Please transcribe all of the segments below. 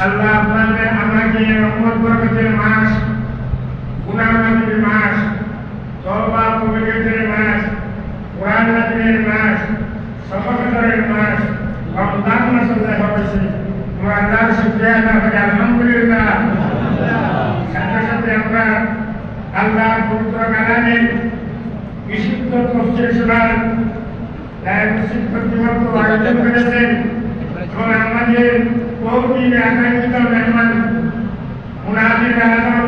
আল্লাহ আপনাদের আমাকে রহমত বরকতের মাস, গুনাহ মাফের মাস, তওবা কবুলের মাস, কোরআন নাযিলের মাস, সফলতার মাস, রমজান মাস হয়েছে। আমরা আল্লাহর শুকরিয়া আদায় করি, আলহামদুলিল্লাহ। সাথে সাথে আমরা আল্লাহ পবিত্র কালামে বিশুদ্ধ তফসির শোনার কর্তৃপক্ষ আয়োজন করেছেন এবং আমাদের বহুদিন আকাঙ্ক্ষিত মেহমান মুনাফির আলম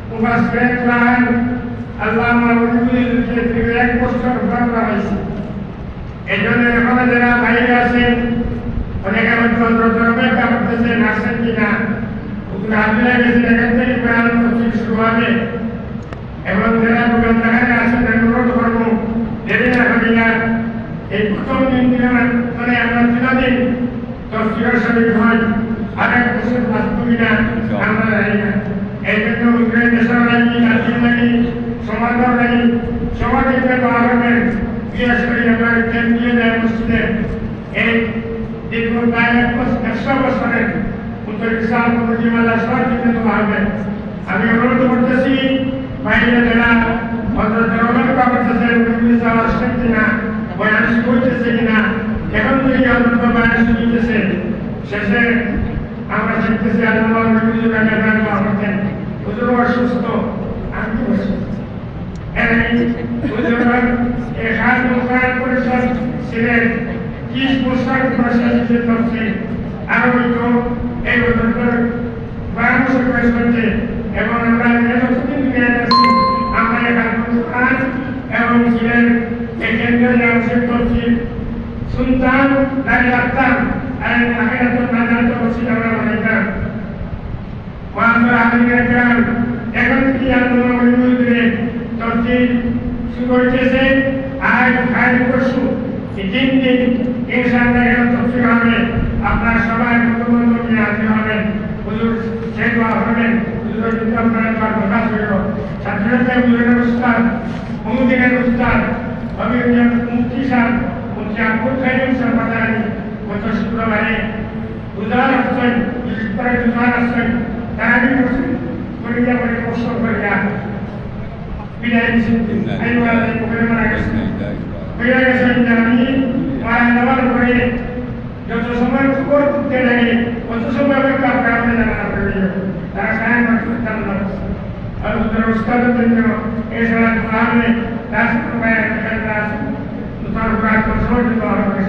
মুফাসসির কোরআন আল্লামা ওলিউল্লাহকে 1 বছর করা হয়েছে। এই জন্য এখানে যারা বাইরে আছেন অনেকে হয়তো অপেক্ষা করতেছেন আসেন কিনা, আব্দুল্লাহ গেছেন এখান থেকে কোরআন তফসির শুরু হবে এবং যারা দোকানদারে আসেন অনুরোধ করবো দেরি না করি না। এই প্রথম দিন মানে আমরা 3 দিন তফসির শরীফ হয়, আরেক বছর বাস্তবী না আমরা জানি না। এই জন্য দেশের লাগি জাতির লাগি সমাজের লাগি সমাজের দোয়া করবেন। বিশেষ করে আমরা কেন্দ্রীয় ন্যায় মসজিদে এই দীর্ঘ প্রায় 100 বছরের উত্তর ইসলাম জিমালা সবার জন্য দোয়া করবেন। আমি অনুরোধ করতেছি বাইরে যারা অন্তর্গত করতেছেন আসছেন কিনা, বয়ান করতেছে কিনা, এখন থেকে অন্তত বয়ান শুনতেছে। শেষে আমরা শিখতেছি আল্লাহ করতেন হুজুর অসুস্থ, আমি অসুস্থ। পরিষদ ছিলেন 30 বছর প্রশাসিত করছে আরোপিত এই পরামর্শ করছে এবং আমরা যতদিন আমরা এখান এবং ছিলেন এই কেন্দ্রীয় জামশেদ তফসির শুনতাম, দাঁড়িয়ে রাখতাম আর আখেরাত নাজাত তফসির আমরা বানাইতাম। এখন কি আন্দোলন মজুরে তফসির শুরু হইতেছে আজ খাই পরশু 3 দিন ইনশাআল্লাহ এখানে তফসির হবে। আপনারা সবাই বন্ধু নিয়ে হাজির হবেন, হুজুর সেই দোয়া করবেন। হুজুরের কিন্তু আপনারা দোয়ার প্রকাশ হইল। ছাত্রছাত্রী হুজুরের উস্তাদ মুমুদ্দিনের উস্তাদ অভিজ্ঞ মুফতি সাহেব মুফতি আব্দুল কাইয়ুম সাহেব বাজারি গত শুক্রবারে গুজরাট আসছেন, বিশেষভাবে গুজরাট আসছেন, তারাবি করছেন করিয়া বলে কষ্ট করিয়া বিদায় দিচ্ছেন। মারা গেছেন হইয়া গেছেন যে আমি মারা যাওয়ার পরে যত সময় খবর করতে লাগে কত সময় অপেক্ষা কারণে জানা করে তারা সায়ন করতেন না। আর উত্তর উস্তাদের জন্য এছাড়া দোকানে রাস্তা বাইরে উত্তর প্রায় সময় দিতে হবে।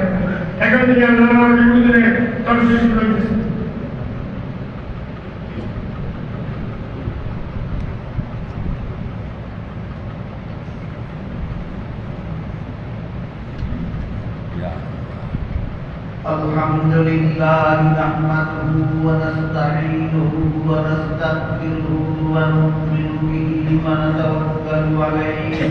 এখন থেকে আমরা বিরুদ্ধে তফসিল শুরু হয়েছে। Yeah. الحمد لله نحمده ونستعينه ونستغفره ونؤمن به ونتوكل عليه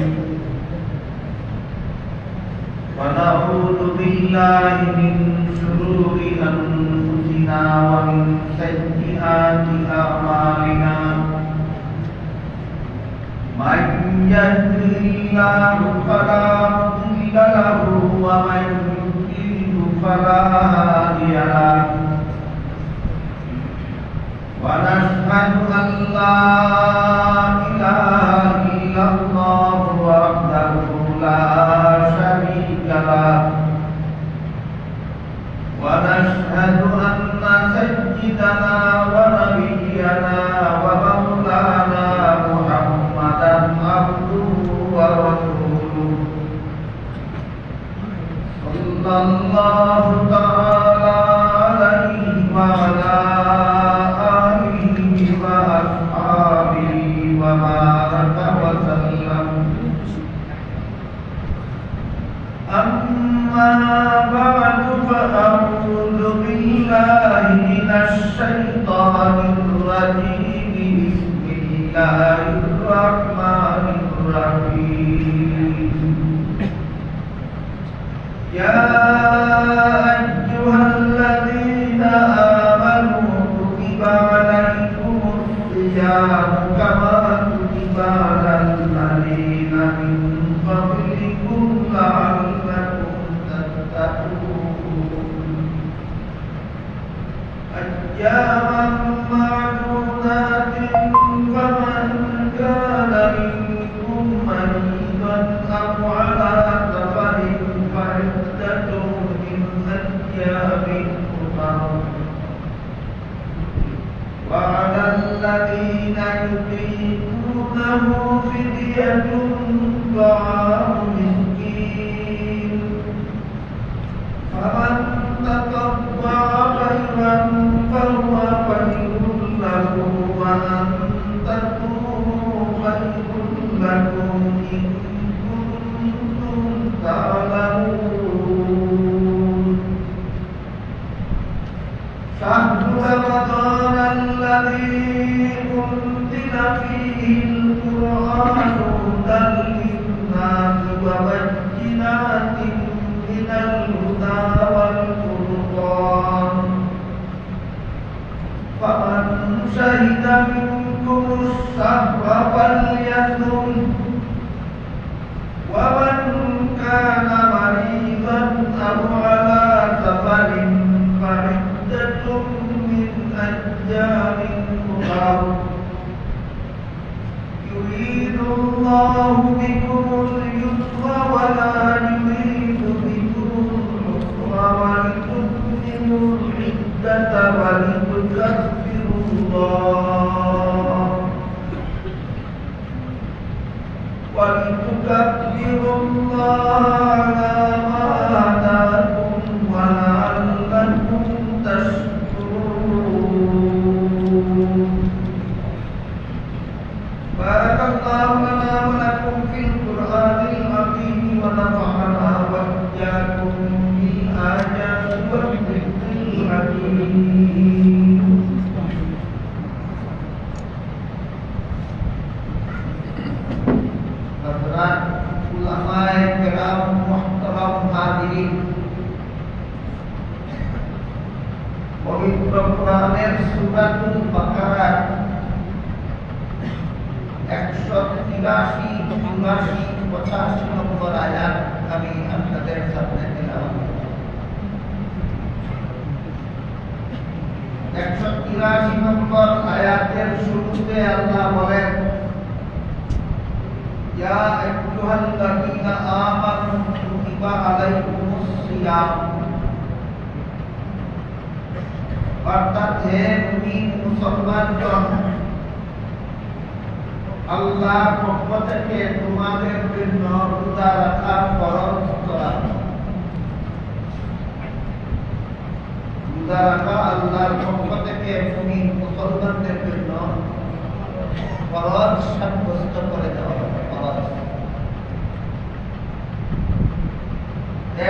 ونعوذ بالله من شرور أنفسنا ومن سيئات أعمالنا من يهده الله فلا مضل له ومن يضلل فلا هادي له ونشهد أن لا إله إلا الله وحده لا شريك له ونشهد أن سيدنا ونبينا ومولانا محمدا عبده ورسوله صلى الله تعالى عليه وعلى آله وأصحابه وبارك وسلم أما بعد فأعوذ بالله من الشيطان الرجيم بسم الله الرحمن الرحيم يا أيها الذين آمنوا كتب عليكم الصيام كما كتب على الذين من قبلكم لعلكم تتقون أياما معدودات فمن كان منكم مريضا أو على سفر فعدة من أيام أخر وعلى الذين يطيقونه فدية طعام مسكين فمن تطوع خيرا فهو خير له وأن تكونوا خير لكم إن كنتم تعلمون شهر رمضان الذي أنزل فيه القرآن هدى للناس وبينات من الهدى والفرقان فمن شهد منكم الشهر فليصم ومن كان مريضا أو على سفر فعدة من أيام أخر يريد الله بكم اليسر ولا يريد بكم العسر ولتكملوا العدة ولتكبروا الله على ما هداكم ولعلكم تشكرون بارك الله لنا ولكم في القرآن العظيم ونفعنا وإياكم بالآيات والذكر الحكيم. Hadirat ulama kiram muhtaram hadirin, পবিত্র কোরআনের সূরাতুল বাকারার 183-85 নম্বর আয়াত আমি আপনাদের সামনে দিলাম। 183 নম্বর আয়াতের শুরুতে আল্লাহ বলেন, ইয়া আইয়ুহাল্লাযীনা আমানু কুতিবা আলাইকুমুস সিয়াম, অর্থাৎ হে মুমিন মুসলমানগণ, আল্লাহর পক্ষ থেকে তোমাদের জন্য রোজা রাখা ফরজ করা। রোজা রাখা আল্লাহর পক্ষ থেকে মুমিন মুসলমানদের জন্য ফরজ সাব্যস্ত করে দেওয়া ফরজ।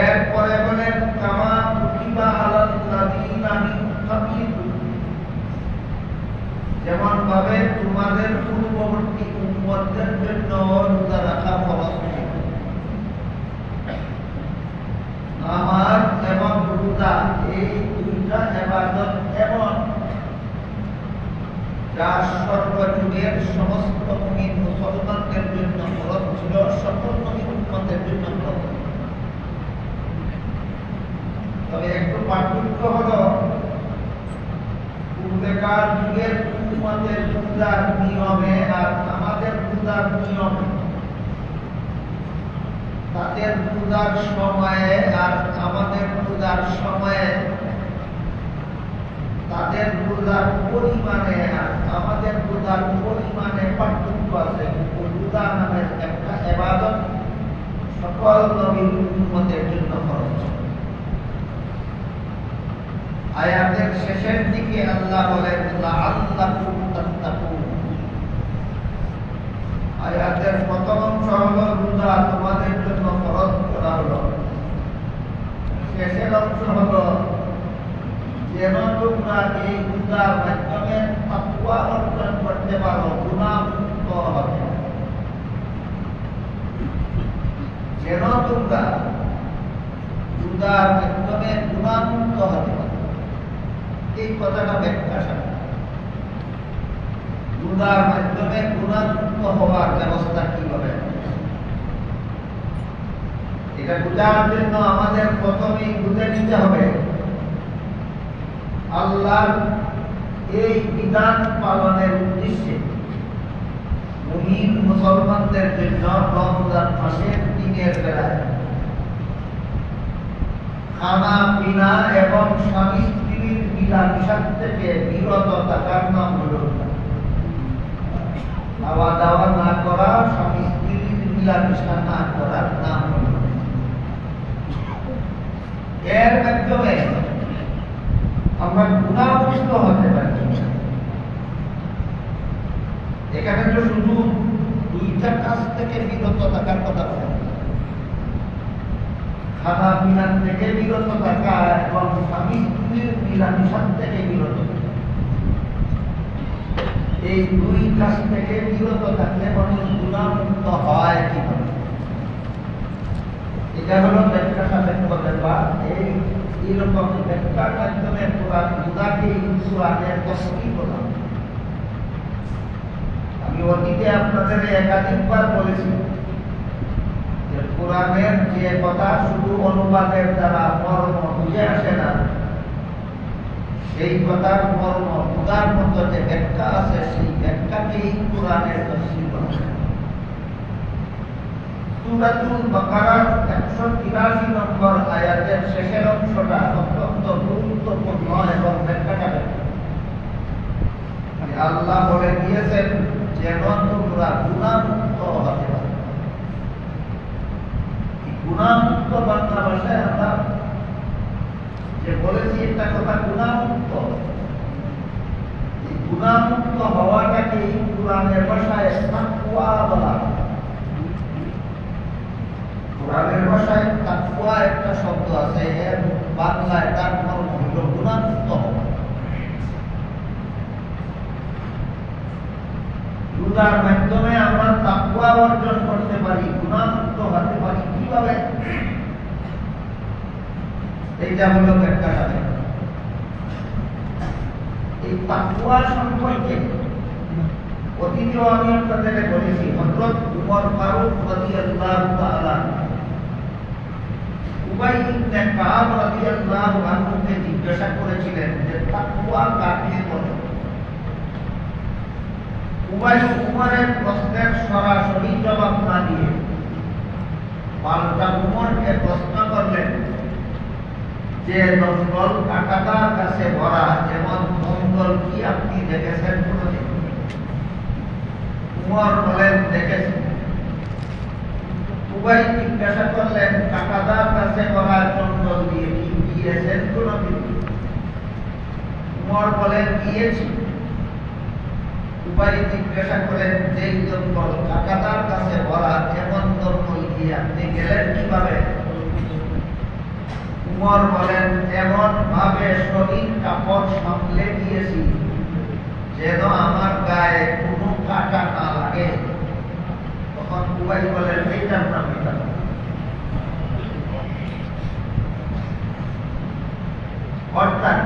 এরপরে বলেন কামা কুতিবা তোমাদের পূর্ববর্তী উম্মতদের জন্য রোজা রাখা ফরজ ছিল। নামাজ এবং রোজা এই দুইটা ইবাদত এমন যা সর্বযুগের সমস্ত মুমিন মুসলমানদের জন্য ফরজ ছিল, সকল নবী উম্মতের জন্য ফরজ। তবে একটু পার্থক্য হলো পূর্বেকার যুগের উম্মতের পূজার নিয়মে আর আমাদের পূজার নিয়মে। তাদের পূজার সময়ে আর আমাদের পূজার সময়ে, তাদের পূজার পরিমাণে আর আমাদের পূজার পরিমাণে পার্থক্য আছে। পূজা নামের একটা ইবাদত সকল নবীর উম্মতের জন্য ফরজ। আয়াতের শেষের দিকে আল্লাহ বলেন লাআল্লাকুম তাত্তাকুন। আয়াতের প্রথম অংশ হলো রোজা তোমাদের জন্য ফরজ করা হলো। শেষের অংশ হলো যেন তোমরা এই রোজার মাধ্যমে তাকওয়া অর্জন করতে পারো, গুনাহমুক্ত হবে। যেন তোমরা রোজার মাধ্যমে গুনাহমুক্ত হতে পারো। এই কথাটা ব্যাখ্যা সাথে রোজার মাধ্যমে গুনাহমুক্ত হওয়ার ব্যবস্থা কি হবে, এটা বোঝার জন্য আমাদের প্রথমেই বুঝে নিতে হবে আল্লাহর এই বিধান পালনের উদ্দেশ্যে মুমিন মুসলমানদের জন্য রমজান মাসের দিনের বেলায় খানা পিনা এবং স্বামী স্ত্রীর মিলামিশার থেকে বিরত থাকার নাম হল খাওয়া দাওয়া না করা, স্বামী স্ত্রীর মিলামিশা না করার নাম হল। এর মাধ্যমে আমরা গুনাহমুক্ত হতে পারি। এখানে তো শুধু দুইটা কাজ থেকে বিরত থাকার কথা বলে, খানা পিনার থেকে বিরত থাকা এবং স্বামী স্ত্রীর মিলামিশার থেকে বিরত থাকা। এই দুই কাজ থেকে বিরত থাকলে মানুষ গুনাহমুক্ত হয় কিভাবে, এটা হলো ব্যাখ্যা সাপেক্ষ ব্যাপার। এইরকম ব্যাখ্যার মাধ্যমে কোরআন রোজাকে কোরআনের তফসিল করলাম। আমি অতীতে আপনাদের একাধিকবার বলেছি যে কোরআনের যে কথা শুধু অনুবাদের দ্বারা মর্ম বুঝে আসে না, সেই কথার মর্ম বোঝার মতো যে ব্যাখ্যা আছে সেই ব্যাখ্যাকেই কোরআনের তফসিল করা। সূরাতুল বাকারার 183 নম্বর আয়াতের শেষের অংশটা অত্যন্ত গুরুত্বপূর্ণ এবং ব্যাখ্যাটা আল্লাহ বলে দিয়েছেন যেন তোমরা গুনাহমুক্ত হতে পারো। গুনাহমুক্ত বাংলা ভাষায় আমরা যে বলেছি একটা কথা, গুনাহমুক্ত। এই গুনাহমুক্ত হওয়াটাকে কোরআনের ভাষায় তাকওয়া বলা হয়। কোরআনের ভাষায় তাকওয়া একটা শব্দ আছে, এর বাংলায় তার মর্ম হল গুনাহমুক্ত হওয়া। রোজার মাধ্যমে আমরা তাকওয়া অর্জন করতে পারি, গুনাহমুক্ত হতে পারি কিভাবে, এইটা হলো ব্যাখ্যাটা। এই তাকওয়া সম্পর্কে অতীতেও আমি আপনাদের বলেছি, হযরত উমর ফারুক রাদিয়াল্লাহু তাআলা উবাই ইবনে কাব রাদিয়াল্লাহু আনহুকে জিজ্ঞাসা করেছিলেন যে তাকওয়া কাকে বলে। উবাই উমরের প্রশ্নের সরাসরি জবাব না দিয়ে পাল্টা উমরকে প্রশ্ন করলেন যে জঙ্গল কাঁটাতার কাছে ভরা এমন জঙ্গল কি আপনি দেখেছেন কোনদিন? উমর বলেন দেখেছি। উবাই জিজ্ঞাসা করলেন কাঁটাতার কাছে ভরা জঙ্গল দিয়ে কি গিয়েছেন কোনদিন? উমর বলেন গিয়েছি। উবাই জিজ্ঞাসা করেন যেই জঙ্গল কাঁটাতার কাছে ভরা এমন জঙ্গল দিয়ে আপনি গেলেন কিভাবে? উমর বলেন এমন ভাবে শরীর কাপড় সামলে দিয়েছি যেন আমার গায়ে কোনো কাটা না লাগে, তখন উবাই বলেন এইটার নাম এটা। অর্থাৎ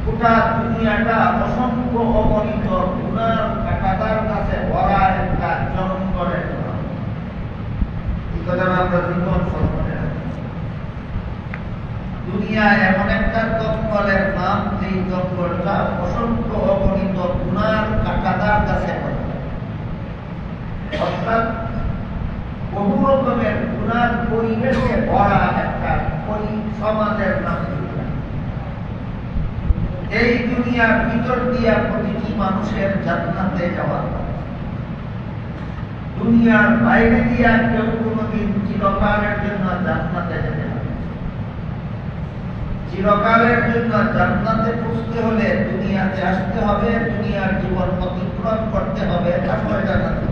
গোটা দুনিয়াটা অসংখ্য অগণিত গুনার কাটাতার কাছে ভরা একটা জঙ্গলের নাম। এই কথাটা আমরা জীবন সম্পর্কে দুনিয়া এমন একটা জঙ্গলের নাম, যেই জঙ্গলটা অসংখ্য অগণিত গুনার কাটাতার কাছে ভরা। অর্থাৎ বহু রকমের গুনার পরিবেশে ভরা একটা সমাজের নাম দুনিয়া। এই দুনিয়ার ভিতর দিয়া প্রতিটি মানুষের জান্নাতে যাওয়া, দুনিয়ার বাইরে দিয়া কেউ কোনোদিন চিরকালের জন্য জান্নাতে যেতে পারে। চিরকালের জন্য জান্নাতে পৌঁছতে হলে দুনিয়াতে আসতে হবে, দুনিয়ার জীবন অতিক্রম করতে হবে, তারপরে জান্নাতে।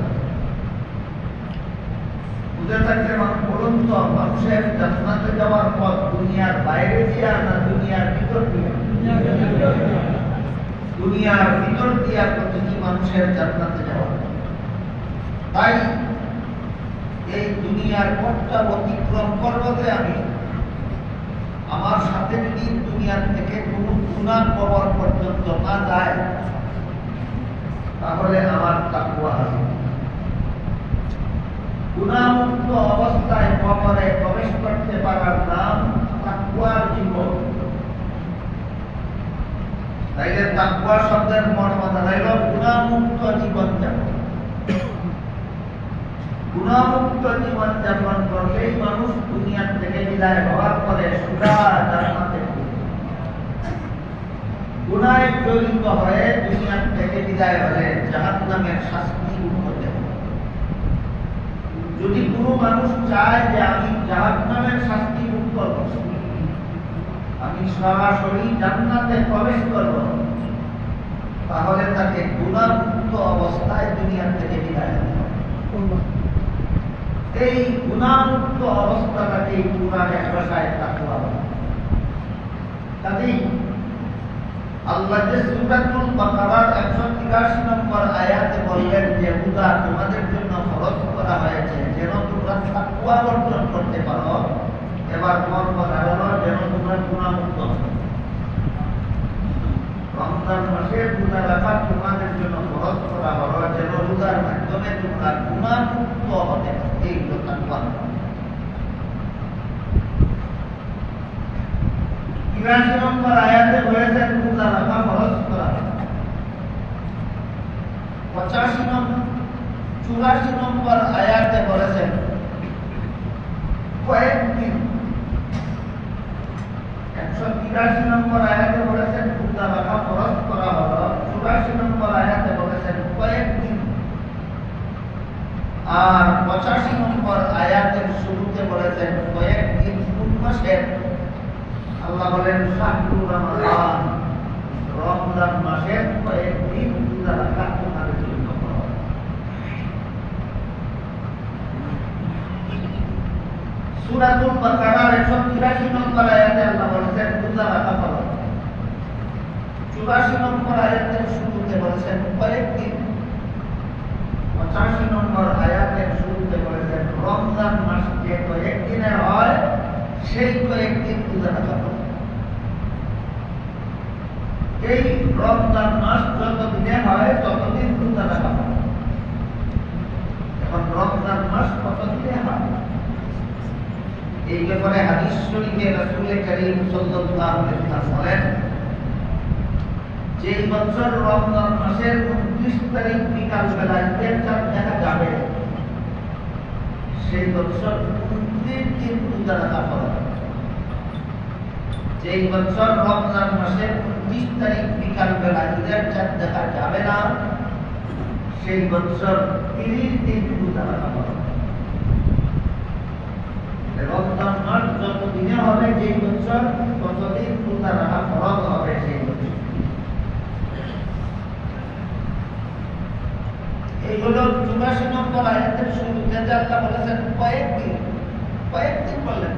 বুঝে থাকলে বলুন তো, মানুষের জান্নাতে যাওয়ার পথ দুনিয়ার বাইরে দিয়া না দুনিয়ার ভিতর দিয়া? দুনিয়ার ভিতর দিয়া প্রতিটি মানুষের জান্নাতে যাওয়া। তাই এই দুনিয়ার পথটা অতিক্রম করবতে আমি আমার সাথে যদি দুনিয়ার থেকে কোনো গুনাহ কবর পর্যন্ত না যায়, তাহলে আমার তাকওয়া আছে। গুনাহমুক্ত অবস্থায় কবরে প্রবেশ করতে পারার নাম তাকওয়ার জীবন। তাইলে তাকওয়া শব্দের মর্ম দাঁড়াইল গুনাহমুক্ত জীবন যাপন। গুনাহমুক্ত জীবন যাপন করলেই মানুষ দুনিয়ার থেকে বিদায় হওয়ার পরে সোজা জান্নাতে পৌঁছবে। গুনাহে জড়িত হয়ে দুনিয়ার থেকে বিদায় হলে জাহান্নামের শাস্তি ভোগ করতে হবে। যদি কোনো মানুষ চায় যে আমি জাহান্নামের শাস্তি ভোগ করব, আমি সরাসরি জান্নাতে প্রবেশ করব, তাহলে তাকে গুনাহমুক্ত অবস্থায় দুনিয়ার থেকে বিদায় হতে হবে। এই গুনাহমুক্ত অবস্থাটাকে কোরআনের ভাষায় তাকওয়া বলে। কাজেই আল্লাহ যে সূরাতুল বাকারার 183 নম্বর আয়াতে বললেন যে হুদা তোমাদের জন্য ফরজ করা হয়েছে যেন তোমরা তাকওয়া অর্জন করতে পারো। এবার মর্ম দাঁড়ালো যেন তোমরা গুনাহমুক্ত হও। রমজান মাসে রোজা রাখা তোমাদের জন্য ফরজ করা হলো যেন রোজার মাধ্যমে তোমরা গুনাহমুক্ত হতে পারো। এই হলো তাকওয়া। 83 নম্বর আয়াতে বলেছে রোজা রাখা ফরজ করা। 84 নম্বর আয়াতে বলেছেন কয়েকদিন। 183 নম্বর আয়াতে বলেছেন রোজা রাখা ফরজ করা হলো। 84 নম্বর আয়াতে বলেছেন কয়েকদিন। আর 85 নম্বর আয়াতের শুরুতে বলেছেন কয়েকদিন কোন মাসের? আল্লাহ বলেন শাহরুর রমাদান, রমজান মাসের কয়েকদিন রোজা রাখা তোমাদের জন্য ফরজ। সূরাতুল বাকারার 183 নম্বর আয়াতে আল্লাহ বলেছেন রোজা রাখা ফরজ। 84 নম্বর আয়াতের শুরুতে বলেছেন কয়েকদিন। 85 নম্বর আয়াতের শুরুতে বলেছেন রমজান মাস যে কয়েকদিনের হয় সেই কয়েকদিন রোজা রাখা ফরজ। এই রমজান মাস যতদিনে হয় ততদিন রোজা রাখা ফরজ। এখন রমজান মাস কতদিনে হয় এই ব্যাপারে হাদিস শরীফে রাসূল করিম সাল্লাল্লাহু আলাইহি ওয়াসাল্লাম বলেন, যে বছর রমজান মাসের 29 তারিখ বিকাল বেলা ঈদের চাঁদ দেখা যাবে, সেই বছর 29 দিন রোজা রাখা ফরজ। যে বছর রমজান মাসের 29 তারিখ বিকাল বেলা ঈদের চাঁদ দেখা যাবে না, সেই বছর 30 দিন রোজা রাখা ফরজ। রমজান মাস যত দিনে হবে যে বছর ততদিন রোজা রাখা ফরজ হবে সেই বছর। এই হলো 84 নম্বর আয়াতের শুরুতে আল্লাহ বলেছেন কয়েকদিন। কয়েকদিন বললেন,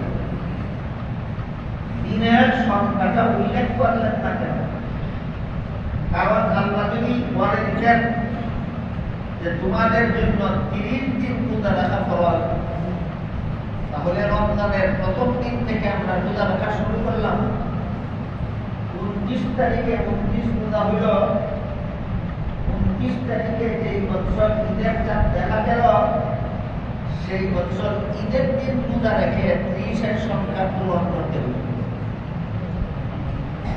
দিনের সংখ্যাটা উল্লেখ করলেন না কেন? কারণ আল্লাহ যদি বলে দিতেন যে তোমাদের জন্য 30 দিন রোজা রাখা ফরজ। তাহলে রমজানের প্রথম দিন থেকে আমরা রোজা রাখা শুরু করলাম। 29 তারিখে 29 রোজা হইল। 29 তারিখে যেই বছর ঈদের চাঁদ দেখা গেল, সেই বছর ঈদের দিন রোজা রেখে 30-এর সংখ্যা পূরণ করতে হবে।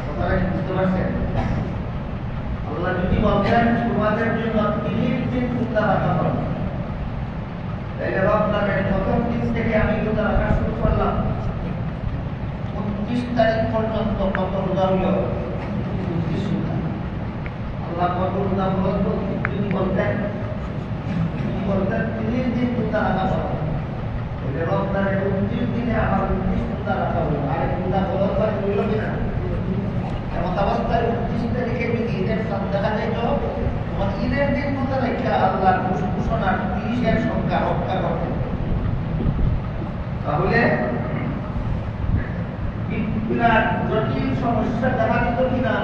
কথাটা কি বুঝতে পারছেন? আল্লাহ যদি বলতেন তোমাদের জন্য 30 দিন রোজা রাখা ফরজ, তাহলে রমজানের প্রথম দিন থেকে আমি রোজা রাখা শুরু করলাম। 29 তারিখ পর্যন্ত কত রোজা হইল? 29 রোজা। আল্লাহ কত রোজা ফরজ যদি বলতেন 30 দিন রোজা রাখা ফরজ, তাহলে রমজানের 29 দিনে আমার 29 রোজা রাখা হইল। আরেক রোজা ফরজ হইল কিনা? এমন অবস্থায় 29 তারিখে যদি ঈদের চাঁদ দেখা যাইত, তোমার ঈদের দিন রোজা রেখে আল্লাহর ঘোষণার 30-এর সংখ্যা রক্ষা করতে। তাহলে বিরাট জটিল সমস্যা দেখা দিত কিনা?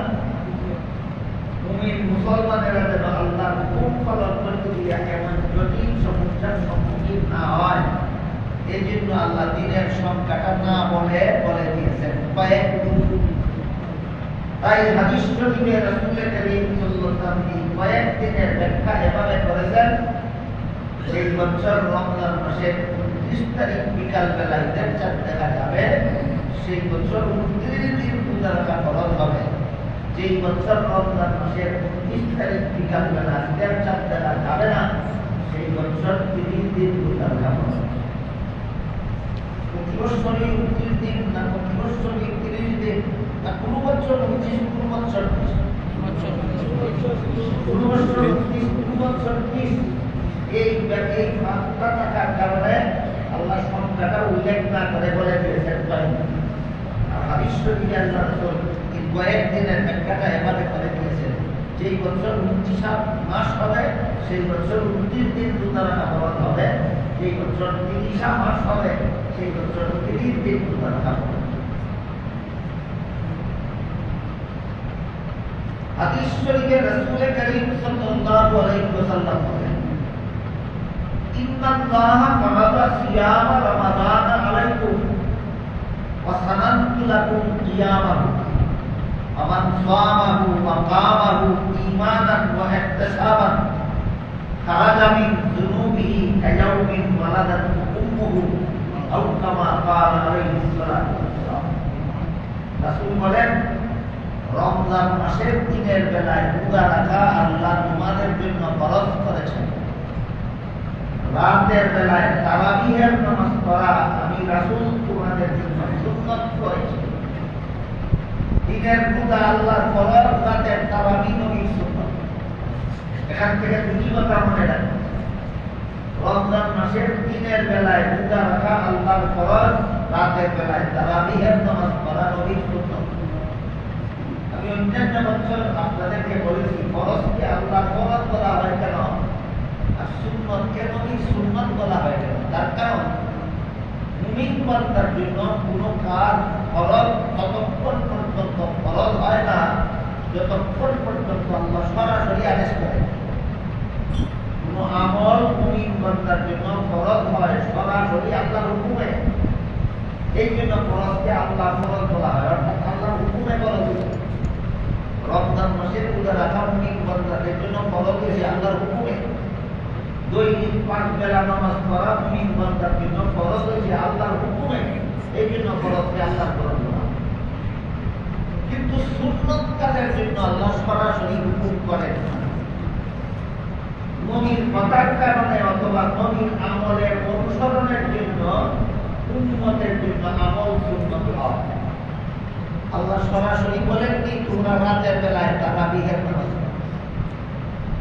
মুমিন মুসলমানেরা যেন আল্লাহর হুকুম পালন করতে গিয়ে এমন জটিল সমস্যার সম্মুখীন না হয়, এই জন্য আল্লাহ দিনের সংখ্যাটা না বলে দিয়েছেন কয়েকদিন। তাই হাদিস শরীফে রাসূল করিম সাল্লাল্লাহু আলাইহি ওয়াসাল্লাম কয়েকদিনের ব্যাখ্যা এভাবে করেছেন। এই বছর রমজান মাসের 29 তারিখ বিকাল বেলা ঈদের চাঁদ দেখা যাবে, সেই বছর 29 দিন রোজা রাখা ফরজ হবে। যেই বছর রমজান মাসের 29 তারিখ বিকাল বেলা ঈদের চাঁদ দেখা যাবে না, সেই বছর 30 দিন রোজা রাখা ফরজ। প্রতি বছরই 29 দিন না, প্রতি বছরই 30 দিন না, কোনো বছর 29, কোনো বছর 30, কোনো বছর 30, কোনো বছর 30। এই মাত্রা থাকার কারণে আল্লাহ সংখ্যাটা উল্লেখ না করে বলে দিয়েছেন। আর হাদিস শরীফে আল্লাহ রাসূল এই কয়েকদিনের ব্যাখ্যাটা এভাবে করে দিয়েছেন। যেই বছর 29 মাস হবে, সেই বছর 29 দিন রোজা রাখা ফরজ হবে। যেই বছর 30 মাস হবে, সেই বছর 30 দিন রোজা রাখা ফরজ। হাদিস শরীফে রাসূল করিম সাল্লাল্লাহু আলাইহি ওয়াসাল্লাম বলেন, ইন্নাল্লাহা ফারাদা সিয়াম রমাদান আলাইকুম ওয়া সানানতু লাকুম কিয়ামাহু ফামান সামাহু ওয়া কামাহু ঈমানান ওয়া ইহতিসাবান খারাজা মিন যুনুবিহি কায়াউমিন ওয়ালাদাতহু উম্মুহু আও কামা ক্বালা আলাইহিস সালাতু ওয়াসসালাম। রাসূল বলেন, রমজান মাসের দিনের বেলায় রোজা রাখা আল্লাহ তোমাদের জন্য ফরজ করেছেন। রাতের বেলায় তারাবিহের নামাজ পড়া আমি রাসূল তোমাদের জন্য সুন্নাত করেছি। দিনের রোজা আল্লাহর ফরজ, রাতের তারাবি নবীর সুন্নাত। এখান থেকে দুটি কথা মনে রাখবেন। রমজান মাসের দিনের বেলায় রোজা রাখা আল্লাহর ফরজ, রাতের বেলায় তারাবিহের নামাজ পড়া নবীর সুন্নাত। আমি অন্যান্য বছর আপনাদেরকে বলেছি, ফরজকে আল্লাহ ফরজ বলা হয় কেন, আর সুন্নতকে নবীর সুন্নাত বলা হয় কেন? তার কারণ মুমিন বান্দার জন্য কোনো কাজ ফরজ ততক্ষণ পর্যন্ত ফরজ হয় না যতক্ষণ পর্যন্ত আল্লাহ সরাসরি আদেশ করে। কোনো আমল মুমিন বান্দার জন্য ফরজ হয় সরাসরি আল্লাহর হুকুমে। এই জন্য ফরজকে আল্লাহ ফরজ বলা হয়, অর্থাৎ আল্লাহর হুকুমে ফরজ। রমজান মাসের রোজা রাখা মুমিন বান্দাদের জন্য ফরজ হয়েছে আল্লাহর হুকুমে। দৈনিক 5 বেলা নামাজ পড়া মুমিন বান্দার জন্য ফরজ হয়েছে আল্লাহর হুকুমে। এই জন্য ফরজকে আল্লাহর ফরজ বলা। কিন্তু সুন্নত কাজের জন্য আল্লাহ সরাসরি হুকুম করেন না। নবীর কথার কারণে অথবা নবীর আমলের অনুসরণের জন্য উম্মতের জন্য আমল সুন্নত হয়। আল্লাহ সরাসরি বলেননি তোমরা রাতের বেলায় তারাবিহের নামাজ পড়ো,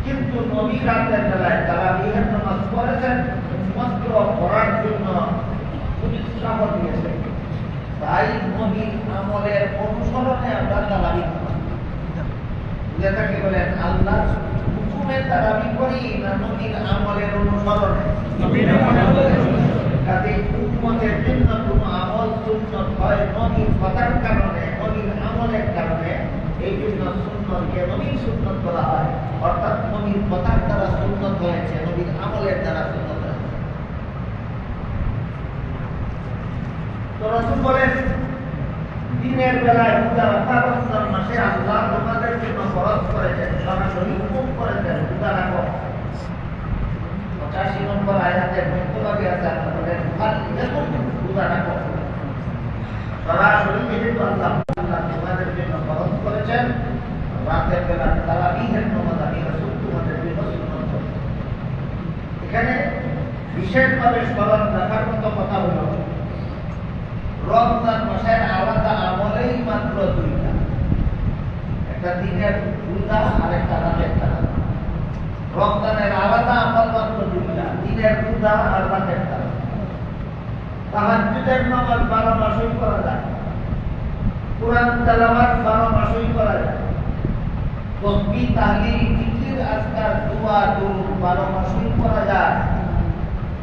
কিন্তু নবী রাতের বেলায় তারাবিহের নামাজ পড়েছেন উম্মতকে পড়ার জন্য উৎসাহ দিয়েছেন। তাই নবীর আমলের অনুসরণে আমরা তারাবি নামাজ যেটাকে বলেন আল্লাহ হুকুমে তারাবি করি না নবীর আমলের অনুসরণে। কাজে উম্মতের জন্য কোনো আমল সুন্নত হয় নবীর কথার কারণে, নবীর আমলের কারণে, এই জন্য সুন্নতকে নবীর সুন্নত বলা হয়, অর্থাৎ নবীর কথার দ্বারা সুন্নত হয়েছে, নবীর আমলের দ্বারা সুন্নত হয়েছে। তো রাসূল বলেন, দিনের বেলায় রোজা রাখা রমজান মাসে আল্লাহ তোমাদের জন্য ফরজ করেছেন, সরাসরি হুকুম করেছেন রোজা রাখো। 85 নম্বর আয়াতের মধ্যভাগে আছে আপনাদের দেখুন রোজা রাখো। সরাসরি যেহেতু আল্লাহ তোমাদের জন্য ফরজ করেছেন, রাতের বেলা তারাবিহের নামাজ আমি রাসূল তোমাদের জন্য সুন্নত করেছেন। এখানে বিশেষভাবে স্মরণ রাখার মতো কথা হলো, রমজান মাসের আলাদা আমলেই মাত্র দুইটা, একটা দিনের রোজা আর একটা রাতের তারাবি। রমজানের আলাদা আমল মাত্র দুইটা, দিনের রোজা আর রাতের তারাবি। তাহাজ্জুদের নামাজ 12 মাসই করা যায়, কুরআন তেলাওয়াত 12 মাসই করা যায়, তাসবিহ তাহলিল জিকির আজকার দোয়া দুরূদ 12 মাসই করা যায়।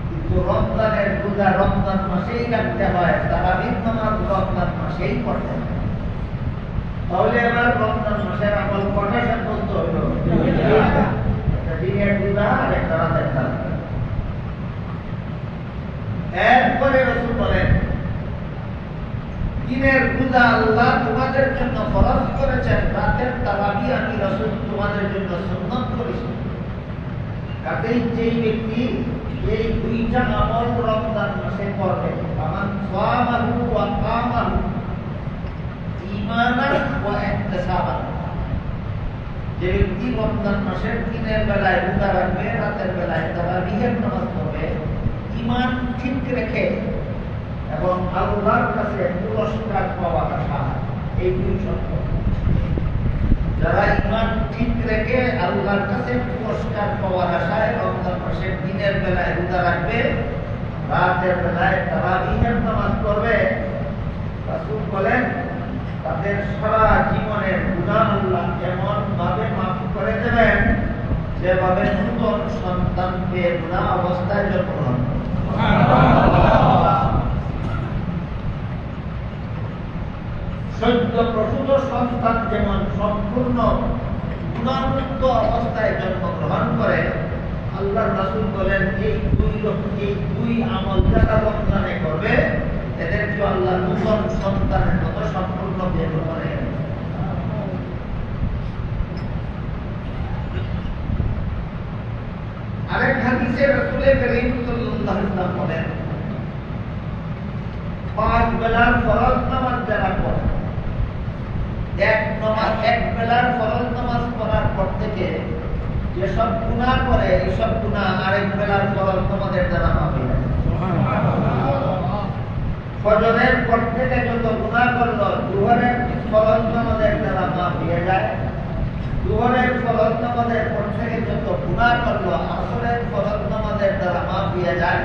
কিন্তু রমজানের রোজা রমজান মাসেই রাখতে হয়, তারাবির নামাজ রমজান মাসেই পড়তে হয়। তাহলে এবার রমজান মাসের আমল কটা সাব্যস্ত হইল? একটা দিনের রোজা আর একটা রাতের তারাবি। এরপরে রাসূল বলেন, দিনের রোজা আল্লাহ তোমাদের জন্য ফরজ করেছেন, রাতের তারাবি আমি রাসূল তোমাদের জন্য সুন্নাত করেছি। কাজেই যেই ব্যক্তি এই দুইটা আমল রমজান মাসে করবে, আমান সামাহু ওয়া কামাহু ঈমানান ওয়া ইহতিসাবান, যে ব্যক্তি রমজান মাসের দিনের বেলায় রোজা রাখবে, রাতের বেলায় তারাবিহের নামাজ পড়বে, ঈমান ঠিক রেখে এবং আল্লাহর কাছে পুরস্কার পাওয়ার আশা, এই দুই শর্ত। যারা ঈমান ঠিক রেখে আল্লাহর কাছে পুরস্কার পাওয়ার আশায় রমজান মাসের দিনের বেলায় রোজা রাখবে, রাতের বেলায় তারাবিহের নামাজ পড়বে, রাসূল বলেন তাদের সারা জীবনের গুনাহ আল্লাহ এমন ভাবে মাফ করে দেবেন যেভাবে নতুন সন্তানকে গুনাহ অবস্থায় জন্মগ্রহণ করে। সদ্য প্রসূত সন্তান যেমন সম্পূর্ণ গুণামুক্ত অবস্থায় জন্মগ্রহণ করে, আল্লাহর রাসূল বলেন এই দুই আমল যারা রমজানে করবে, এদেরকে আল্লাহ নূতন সন্তানের মতো সম্পূর্ণ বের করে। আরেক হাদিসে রাসূল করিম সাল্লাল্লাহু আলাইহি ওয়াসাল্লাম বলেন, 5 বেলার ফরজ নামাজ যারা পড়ে, এক বেলার ফরজ নামাজ পড়ার পর থেকে যেসব গুনাহ করে, এইসব গুনাহ আরেক বেলার ফরজ নামাজের দ্বারা মাফ হয়ে যায়। ফজরের পর থেকে যত গুনাহ করলো, দুহরের ফরজ নামাজের দ্বারা মাফ হয়ে যায়। দুহরের ফরজ নামাজের পর থেকে যত গুনাহ করলো, আসরের ফরজ নামাজের দ্বারা মাফ হয়ে যায়।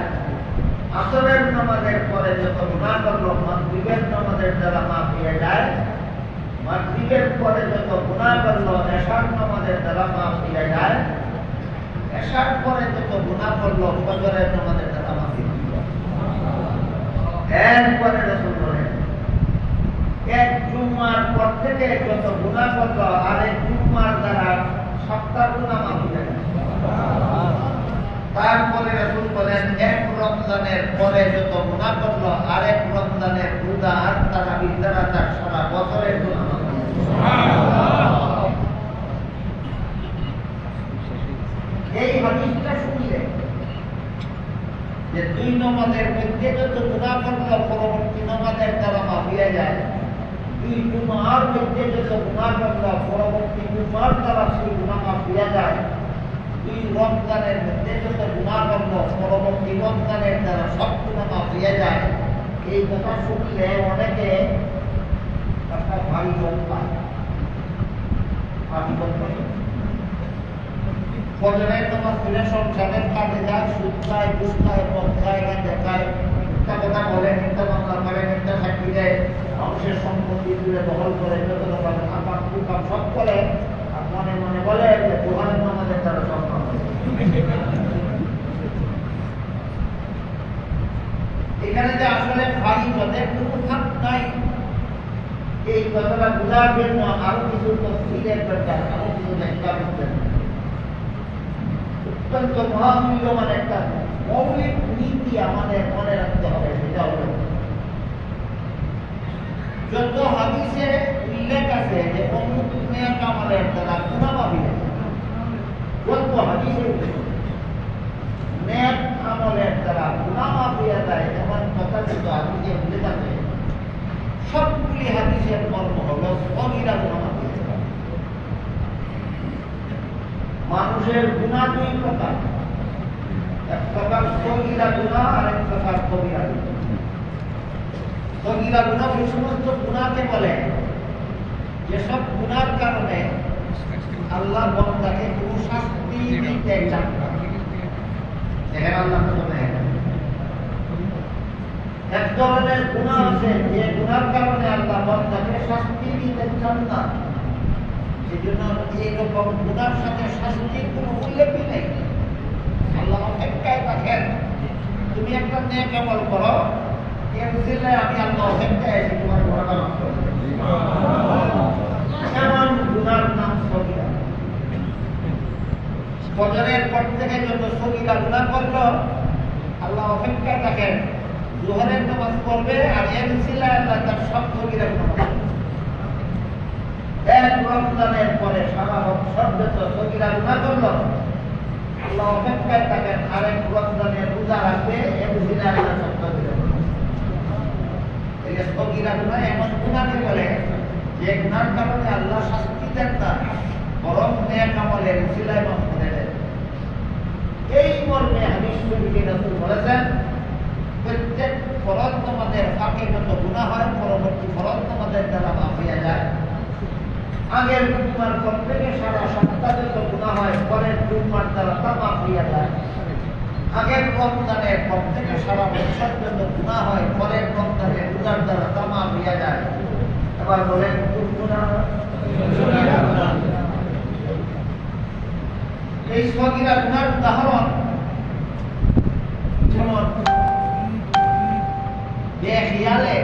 আসরের নামাজের পরে যত গুনাহ করলো, মাগরিবের নামাজের দ্বারা মাফ হয়ে যায়। মাগরিবের পরে যত গুনাহ করলো, এশার নামাজের দ্বারা মাফ হয়ে যায়। এশার পরে যত গুনাহ করলো, ফজরের নামাজের দ্বারা মাফ হয়ে যায়। এরপরে রাসূল বলেন, এক জুমার পর থেকে যত গুনাহ করলো, আরেক জুমার দ্বারা সপ্তাহ গুনাহ মাফ হয়ে যায়। তারপরে রাসূল বলেন, এক রমজানের পরে যত গুনাহ করলো, আরেক রমজানের রোজা আর তারাবির দ্বারা তার সারা বছরের গুনাহ মাফ হয়ে যায়। এই হাদিসটা শুনলে যে 2 নামাজের মধ্যে যত গুনাহ করলো, পরবর্তী নামাজের দ্বারা মাফ হয়ে যায়। 2 জুমার মধ্যে যত গুনাহ করলো, পরবর্তী জুমার দ্বারা সেই গুনাহ মাফ হয়ে যায়। 2 রমজানের মধ্যে যত গুনাহ করলো, পরবর্তী রমজানের দ্বারা সব গুনাহ মাফ হয়ে যায়। এই কথা শুনলে অনেকে একটা ভারী বোধ পায়। ফজরের নামাজ পড়ে সংসারের কাজে যায়, সুদ খায়, ঘুষ খায়, মদ খায়, গাঁজা খায়, মিথ্যা কথা বলে, মিথ্যা মামলা করে, মিথ্যা সাক্ষী দেয়, মানুষের সম্পত্তি তুলে দখল করে, যত রকম আপাত কুকাম সব করে, আর মনে মনে বলে যে দুহারের নামাজের দ্বারা সব কাম হয়। এখানে যে আসলে ভারী পথের কোনো ফাঁক নাই, এই কথাটা বোঝার জন্য আরো কিছু তফসিলের দরকার, আরো কিছু ব্যাখ্যা করতে হবে। অত্যন্ত মহামূল্যবান একটা মৌলিক নীতি আমাদের মনে রাখতে হবে, সেটা হলো যত হাদিসে উল্লেখ আছে যে অমুক নেক আমলের দ্বারা গুনাহ মাফি হয়, যত হাদিসে নেক আমলের দ্বারা গুনাহ মাফি হয় এমন কথা কিন্তু হাদিসে উল্লেখ আছে, সবগুলি হাদিসের মর্ম হলো সগীরা গুনাহ মাফি হয়। মানুষের গুনাহ দুই প্রকার, এক প্রকার সগীরা গুনাহ আর এক প্রকার কবিরা গুনাহ। সগীরা গুনাহ ওই সমস্ত গুনাহকে বলে যেসব গুনার কারণে আল্লাহ বান্দাকে কোনো শাস্তি দিতে চান না। দেখেন আল্লাহ এক ধরনের গুনাহ আছে যে গুনার কারণে আল্লাহ বান্দাকে শাস্তি দিতে চান না, সেজন্য এইরকম গুনার সাথে শাস্তির কোনো উল্লেখই নেই। আল্লাহ অপেক্ষায় রাখেন, তুমি একটা নেক আমল করো, এর উসিলায় আমি আল্লাহ অপেক্ষায় আছি তোমার গুনাহটা মাফ করে দেব। এমন গুনার নাম সগীরা। ফজরের পর থেকে যত সগীরা গুনাহ করলো আল্লাহ অপেক্ষায় থাকেন, জোহরের নামাজ পড়বে আর এর উসিলায় আল্লাহ তার সব সগীরা গুনাহ মাফ করে দেব। এক রমজানের পরে সারা বছর যত সগীরা গুনাহ করলো আল্লাহ অপেক্ষায় থাকেন, আরেক রমজানের রোজা রাখবে, এর উসিলায় আল্লাহ সব সগীরা গুনাহ। এই সগীরা গুনাহ এমন গুনাহকে বলে যে গুনার কারণে আল্লাহ শাস্তি দেন না, বরং নেক আমলের উসিলায় মাফ করে দেন। এই মর্মে হাদিস শরীফে রাসূল বলেছেন, প্রত্যেক ফরজ নামাজের ফাঁকে যত গুনাহ হয় পরবর্তী ফরজ নামাজের দ্বারা মাফ হয়ে যায়। আগের জুমার পর থেকে সারা সপ্তাহ যত গুনাহ হয় পরের জুমার দ্বারা তা মাফ হয়ে যায়। আগের রমজানের পর থেকে সারা বছর যত গুনাহ হয় পরের রমজানের রোজার দ্বারা তা মাফ হয়ে যায়। এবার বলেন এই সগীরা গুনার উদাহরণ যেমন বেখিয়ালে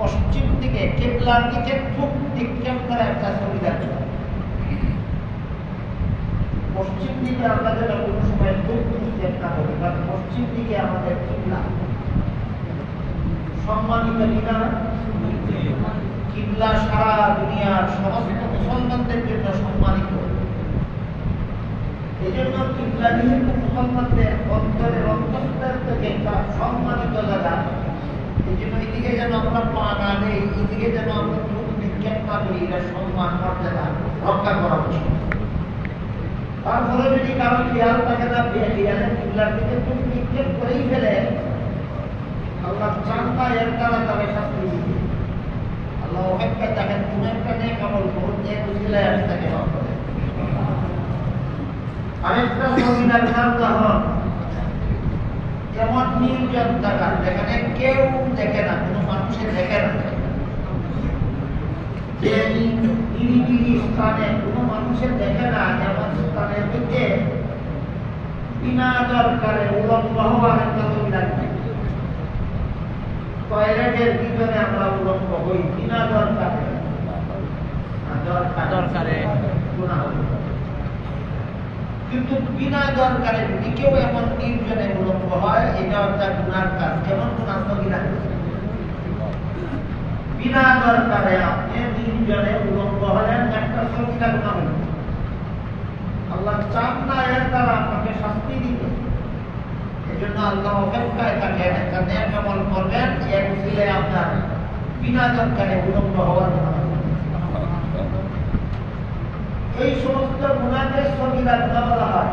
পশ্চিম দিকে কিবলার দিকে থুক নিক্ষেপ করে একটা সগীরা গুনাহ। পশ্চিম দিকে আমরা যেন কোনো সময় থুক নিক্ষেপ না করি, কারণ পশ্চিম দিকে আমাদের কিবলা সম্মানিত কিনা। কিবলা সারা দুনিয়ার সমস্ত মুসলমানদের জন্য সম্মানিত। এই জন্য কিবলা যেহেতু মুসলমানদের অন্তরের অন্তঃস্থল থেকে একটা সম্মানিত জায়গা, এই জন্য এদিকে যেন আমরা পা না দেই, এদিকে যেন আমরা চোখ নিক্ষেপ না করি, এটা সম্মান মর্যাদা রক্ষা করা উচিত। তারপরে যদি কারো খেয়াল থাকে না, খেয়ালের কিবলার দিকে চোখ নিক্ষেপ করেই ফেলে, আল্লাহ চান না এর দ্বারা তাকে শাস্তি দিবে। আল্লাহ অপেক্ষায় দেখেন, তুমি একটা নেক আমল করো, নেক উসিলায় আমি তাকে মাফ করে দেব। আরেকটা সগীরা গুনার উদাহরণ, যেমন নির্জন জায়গা যেখানে কেউ দেখে না, কোনো মানুষে দেখে না, যে নিরিবিলি স্থানে কোনো মানুষে দেখে না, যেমন স্থানের দিকে বিনা দরকারে উলম্ব হওয়ার একটা সগীরা গুনাহ। টয়লেটের ভিতরে আমরা উলম্ব হই বিনা দরকারে, গুনাহ। কিন্তু বিনা দরকারে যদি কেউ এমন নির্জনে উলম্ব হয়, এটা একটা গুনার কাজ। কেমন গুনাহ? সগীরা। বিনা দরকারে আপনি নির্জনে উলম্ব হলেন, একটা সগীরা গুনাহ হল। আল্লাহ চান না এর দ্বারা আপনাকে শাস্তি দিতে, এজন্য আল্লাহ অপেক্ষায় থাকেন, একটা নেক আমল করবেন, এর উসিলায় আপনার বিনা দরকারে উলম্ব হওয়ার গুনাহ। এই সমস্ত গুনাহকে সগীরা গুনাহ বলা হয়,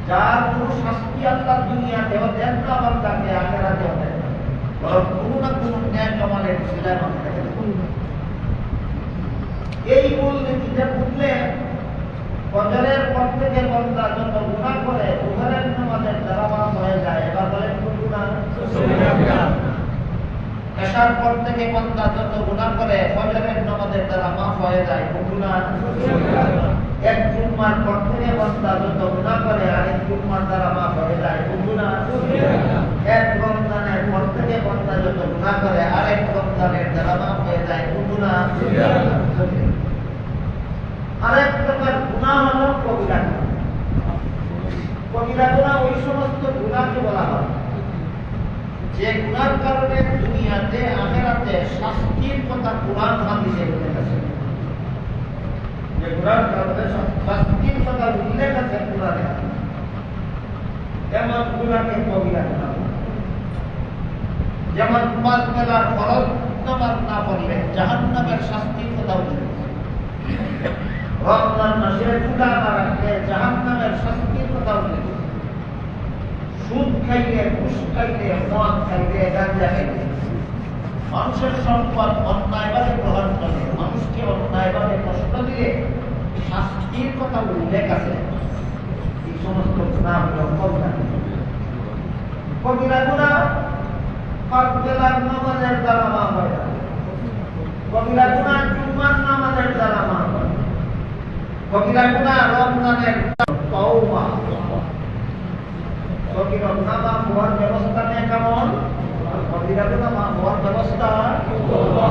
যার কোনো শাস্তি আল্লাহ দুনিয়াতেও দেন না, বান্দাকে আখিরাতেও দেন না, বরং কোনো না কোনো নেক আমলের উসিলায় মাফ করে দেন। এই মূল নীতিটা বুঝলে ফজরের পর থেকে বান্দা যত গুনাহ করে জোহরের নামাজের দ্বারা মাফ হয়ে যায়। এবার বলেন কোন গুনাহ? এশার পর থেকে বান্দা যত গুনাহ করে ফজরের নামাজের দ্বারা মাফ হয়ে যায়। কোন গুনাহ? এক জুমার পর থেকে বান্দা যত গুনাহ করে আরেক জুমার দ্বারা মাফ হয়ে যায়। কোন গুনাহ? এক রমজানের পর থেকে বান্দা যত গুনাহ করে আরেক রমজানের দ্বারা মাফ হয়ে যায়। যায় কোন গুনাহ? আরেক প্রকার গুনাহ হলো কবিরা গুনাহ। কবিরা গুনাহ ওই সমস্ত গুনাহকে বলা হয় যে গুনার কারণে দুনিয়াতে আখিরাতে শাস্তির কথা কুরআন হাদিসে উল্লেখ আছে। যে গুনার কারণে শাস্তির কথা উল্লেখ আছে কুরআনে, এমন গুনাহকে কবিরা গুনাহ বলে। যেমন 5 বেলার ফরজ নামাজ না পড়লে জাহান্নামের শাস্তির কথা উল্লেখ আছে। রমজান মাসে রোজা না রাখলে জাহান্নামের শাস্তির কথা উল্লেখ আছে। সুদ খাইলে, ঘুষ খাইলে, মদ খাইলে, গাঁজা খাইলে, মানুষের সম্পদ অন্যায়ভাবে গ্রহণ করলে, মানুষকে অন্যায়ভাবে কষ্ট দিলে শাস্তির কথা উল্লেখ আছে। এই সমস্ত গুনাহ হলো কবিরা গুনাহ। কবিরা গুনাহ 5 বেলার নামাজের দ্বারা মাফ হয় না। কবিরা গুনাহ জুমার নামাজের দ্বারা মাফ হয় না। কবিরা গুনাহ রমজানের তওবা। কবিরা গুনাহ মাফ হওয়ার ব্যবস্থা নেই কেমন? কবিরা গুনাহ মাফ হওয়ার ব্যবস্থা তওবা।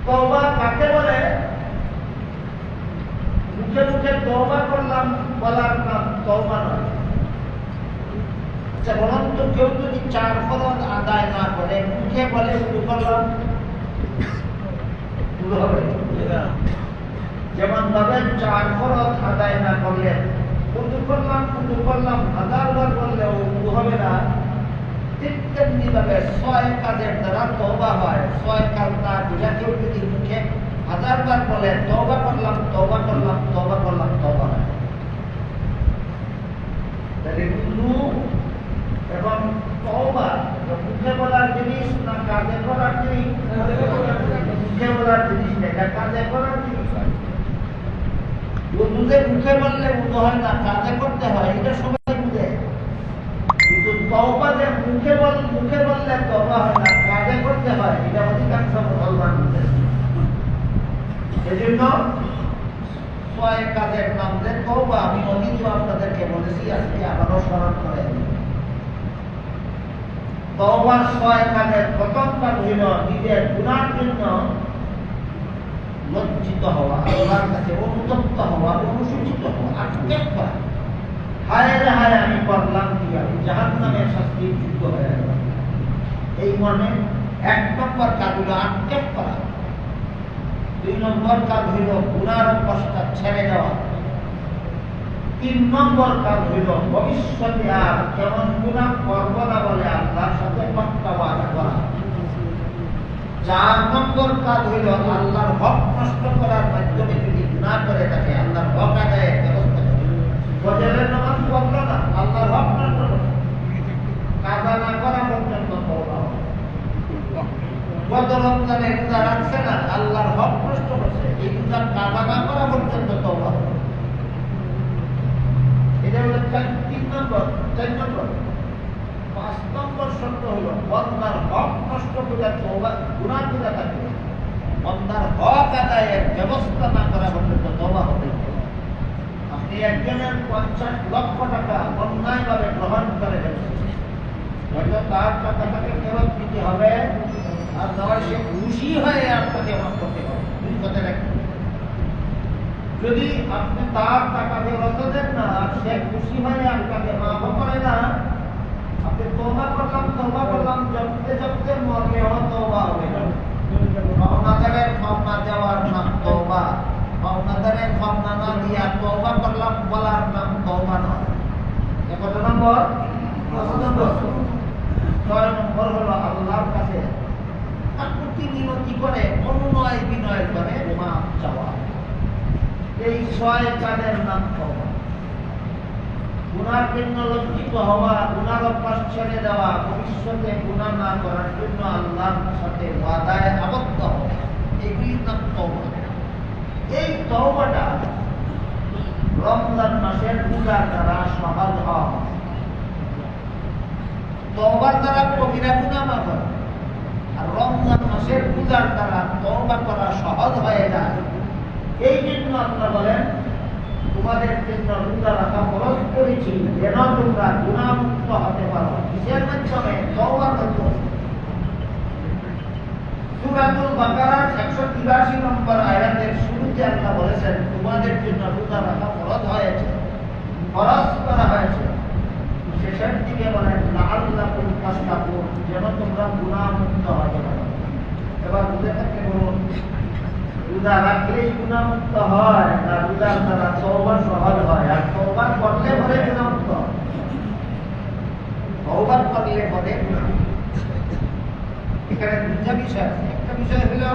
তওবা কাকে বলে? মুখে মুখে তওবা করলাম বলার নাম তওবা নয়। বলুন তো, কেউ যদি 4 ফরজ আদায় না করে মুখে বলে শুরু করলাম, শুরু হবে? যেমন ভাবে 4 ফরজ আদায় না করলে শুরু করলাম 1000 বার বললেও শুরু হবে না। ঠিক তেমনি ভাবে 6 কাজের দ্বারা তওবা হয়। 6 কাজ না দিলে কেউ যদি মুখে 1000 বার বলে তওবা করলাম, তওবা করলাম, তওবা করলাম, তওবা হয়। তাহলে এবং তওবা মুখে বলার জিনিস না কাজে করার জিনিস? মুখে বলার জিনিস না, এটা কাজে করার জিনিস। উদুতে মুখে বললে উদু হয় না, কাজে করতে হয়, এটা সবাই বুঝে। কিন্তু তওবা যে মুখে বললে তওবা হয় না, কাজে করতে হয়, এটা অধিকাংশ মুসলমান বুঝে। এজন্য 6 কাজের নাম যে তওবা, আমি অতীত আপনাদেরকে বলেছি, আজকে আবারও স্মরণ করে দিই। তওবার 6 কাজের প্রথম কাজ হইল নিজের গুনার জন্য লজ্জিত হওয়া, আল্লাহর কাছে অনুতপ্ত হওয়া, অনুসূচিত হওয়া, আক্ষেপ করা। হায় রে হায়, আমি করলাম কি? আমি জাহান্নামের শাস্তির যোগ্য হয়ে গেলাম। এই মর্মে 1 নম্বর কাজ হইল আক্ষেপ করা। 2 নম্বর কাজ হইল গুনার অভ্যাসটা ছেড়ে দেওয়া। 3 নম্বর কাজ হইল ভবিষ্যতে আর কেমন গুনাহ করব না বলে আল্লাহর সাথে পাক্কা ওয়াদা করা। 4 নম্বর কাজ হইল আল্লাহর হক নষ্ট করার মাধ্যমে যদি গুনাহ করে থাকে আল্লাহর হক আদায়ের ব্যবস্থা করা। ফজরের নামাজ পড়ল না, আল্লাহর হক নষ্ট করল, কাজা না করা পর্যন্ত তওবা। গত রমজানে রোজা রাখছে না, আল্লাহর হক নষ্ট করছে, এই রোজা কাজা না করা পর্যন্ত তওবা। এটা হলো 3 নম্বর। 4 নম্বর 5 নম্বর শর্ত হলো বান্দার হক নষ্ট করে তওবা গুনাহ করে থাকে, বান্দার হক আদায়ের ব্যবস্থা না করা পর্যন্ত তওবা হবে। আপনি একজনের 50 লক্ষ টাকা অন্যায়ভাবে গ্রহণ করে ফেলেছেন, হয়তো তার টাকাটাকে ফেরত দিতে হবে, আর নয় সে খুশি হয়ে আপনাকে মাফ করতে হবে। 2 কথা রাখবেন। যদি আপনি তার টাকা ফেরত দেন না আর সে খুশি হয়ে আপনাকে মাফ করে না, আপনি তওবা করলাম জপতে মরলেও তওবা হবে না। পাওনাদারের পাওনা দেওয়ার নাম তওবা, পাওনাদারের পাওনা না দিয়া তওবা করলাম বলার নাম তওবা নয়। কত নম্বর? 6 নম্বর হলো আল্লাহর কাছে কাকুতি মিনতি করে, অনুনয় বিনয় করে মাফ চাওয়া। এই 6 কাজের নাম তওবা। গুনার জন্য লজ্জিত হওয়া, গুনার অভ্যাস ছেড়ে দেওয়া, ভবিষ্যতে গুনাহ না করার জন্য আল্লাহর সাথে ওয়াদায় আবদ্ধ হওয়া, এগুলির নাম তওবা। এই তওবাটা রমজান মাসের রোজার দ্বারা সহজ হয়। তওবার দ্বারা কবিরা গুনাহ মাফ হয়, আর রমজান মাসের রোজার দ্বারা তওবা করা সহজ হয়ে যায়। এই জন্য আল্লাহ বলেন, তোমাদের জন্য রোজা রাখা ফরজ করেছি যেন তোমরা গুনাহমুক্ত হতে পারো। কিসের মাধ্যমে? তওবার মাধ্যমে। সূরাতুল বাকারার 183 নম্বর আয়াতের শুরুতে আল্লাহ বলেছেন তোমাদের জন্য রোজা রাখা ফরজ হয়েছে, ফরজ করা হয়েছে। শেষের দিকে বলেন লাআল্লাকুম তাত্তাকুন, যেন তোমরা গুনাহ মুক্ত হতে পারো। এবার বুঝে থাকলে বলুন, রোজা রাখলেই গুনাহ মুক্ত হয় না রোজার দ্বারা তওবা সহজ হয়? আর তওবা করলে পরে গুনাহ মুক্ত হয়। তওবা করলে পরে গুনাহ। এখানে দুটো বিষয় আছে। একটা বিষয় হলো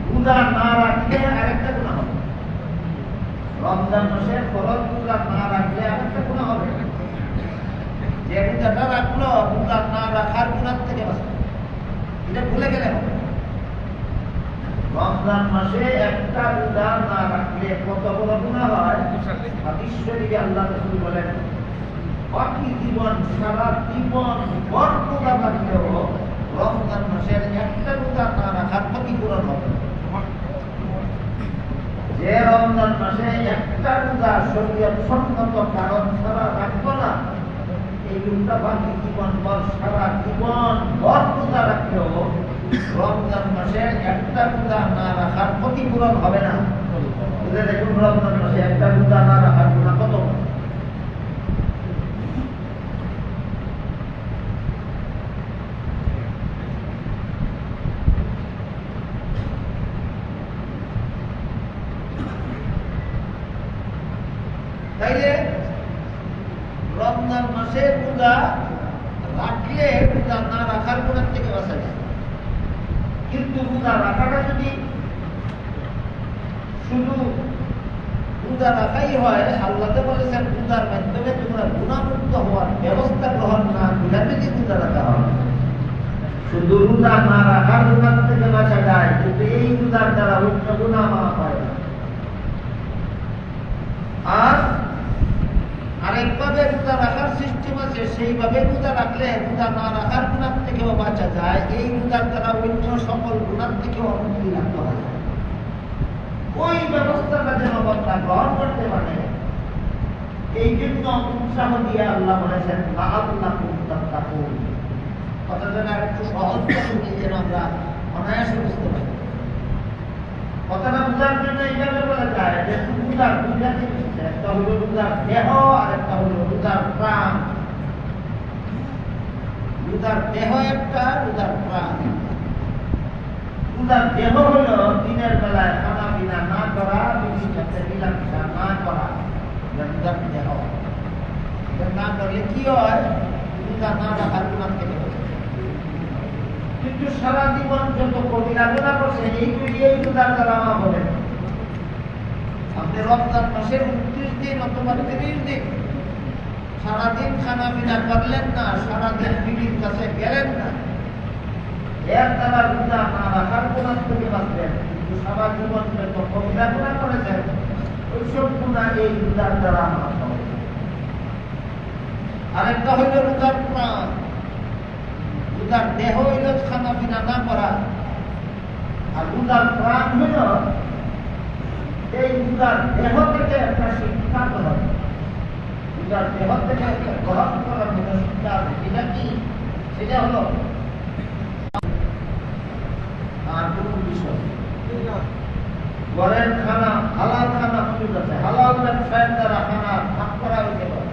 রোজা না রাখলে আরেকটা গুনাহ হবে। রমজান মাসে ফরজ রোজা না রাখলে আরেকটা গুনাহ হবে। যে রোজাটা রাখলো রোজা না রাখার গুনাহ থেকে বাঁচবে, এটা ভুলে গেলে হবে। রমজান মাসে একটা রোজা না রাখলে কত বড় গুনাহ হয়। হাদিস শরীফে আল্লাহ রাসূল বলেন বাকি জীবন সারা জীবন ভর রোজা রাখলেও রমজান মাসের একটা রোজা না রাখার ক্ষতিপূরণ হবে। যে রমজান মাসে একটা রোজা শরীয়ত সম্মত কারণ ছাড়া রাখবো না, এই লোকটা বাকি জীবন ভর সারা জীবন ভর রোজা রাখলেও রমজান মাসে একটা রোজা না রাখার ক্ষতিপূরণ হবে না। বুঝে দেখুন রমজান মাসে একটা রোজা না রাখার গুনাহ কত। তাইলে রমজান মাসে রোজা রাখলে রোজা না রাখার গুনাহ থেকে বাঁচা যায়। কিন্তু রোজা রাখাটা যদি শুধু রোজা রাখাই হয়, আল্লাহ তো বলেছেন রোজার মাধ্যমে তোমরা গুনাহমুক্ত হওয়ার ব্যবস্থা গ্রহণ না করলে যদি রোজা রাখা হয়, শুধু রোজা না রাখার গুনাহ থেকে বাঁচা যায়, কিন্তু এই রোজার দ্বারা অন্য গুনাহ মাফ হয় না। আর আরেকভাবে রোজা রাখার সিস্টেম আছে, সেইভাবে রোজা রাখলে রোজা না রাখার গুনাহ থেকেও বাঁচা যায়। এই রোজার দ্বারা অন্য সকল গুনাহ থেকেও মুক্তি লাভ করা যায়। ওই ব্যবস্থাটা যেন বান্দা গ্রহণ করতে পারে, এই জন্য উৎসাহ দিয়ে আল্লাহ বলেছেন লাআল্লাকুম তাত্তাকুন। কথাটা একটু সহজ করে যেন আমরা অনায়াসে বুঝতে পারি। কথাটা বোঝার জন্য এইভাবে বলা যায় যে রোজার দুইটা জিনিস, একটা হলো রোজার দেহ আর একটা হলো রোজার প্রাণ। রোজার দেহ একটা, রোজার প্রাণ। রোজার দেহ হলো দিনের বেলায় খানা পিনা না করা, বিবির সাথে মিলামেশা না করা, রোজার দেহ। এটা না করলে কি হয়? রোজা না রাখার গুনাহ থেকে বাঁচে। কিন্তু সারা জীবন যত কবিরা গুনাহ করছে এইগুলি এই রোজার দ্বারা মাফ হবে না। আপনি রমজান মাসের 29 দিন অথবা 30 দিন সারাদিন খানা পিনা করলেন না, সারাদিন বিবির কাছে গেলেন না, এর দ্বারা রোজা না রাখার গুনাহ থেকে বাঁচবেন। কিন্তু সারা জীবন যত কবিরা গুনাহ করেছেন ওইসব গুনাহ এই রোজার দ্বারা মাফ হবে। আরেকটা হইল রোজার প্রাণ। রোজার দেহ হইল খানা পিনা না করা, আর রোজার প্রাণ হইল এই রোজার দেহ থেকে একটা শিক্ষা গ্রহণ। রোজার দেহ থেকে একটা গ্রহণ করার জন্য শিক্ষা আছে। সেটা কি? সেটা হলো আর কোন বিষয় ঘরের খানা, হালাল খানা মজুদ আছে। হালাল ব্যবসায়ের দ্বারা খানা ভাগ করা হইতে পারে।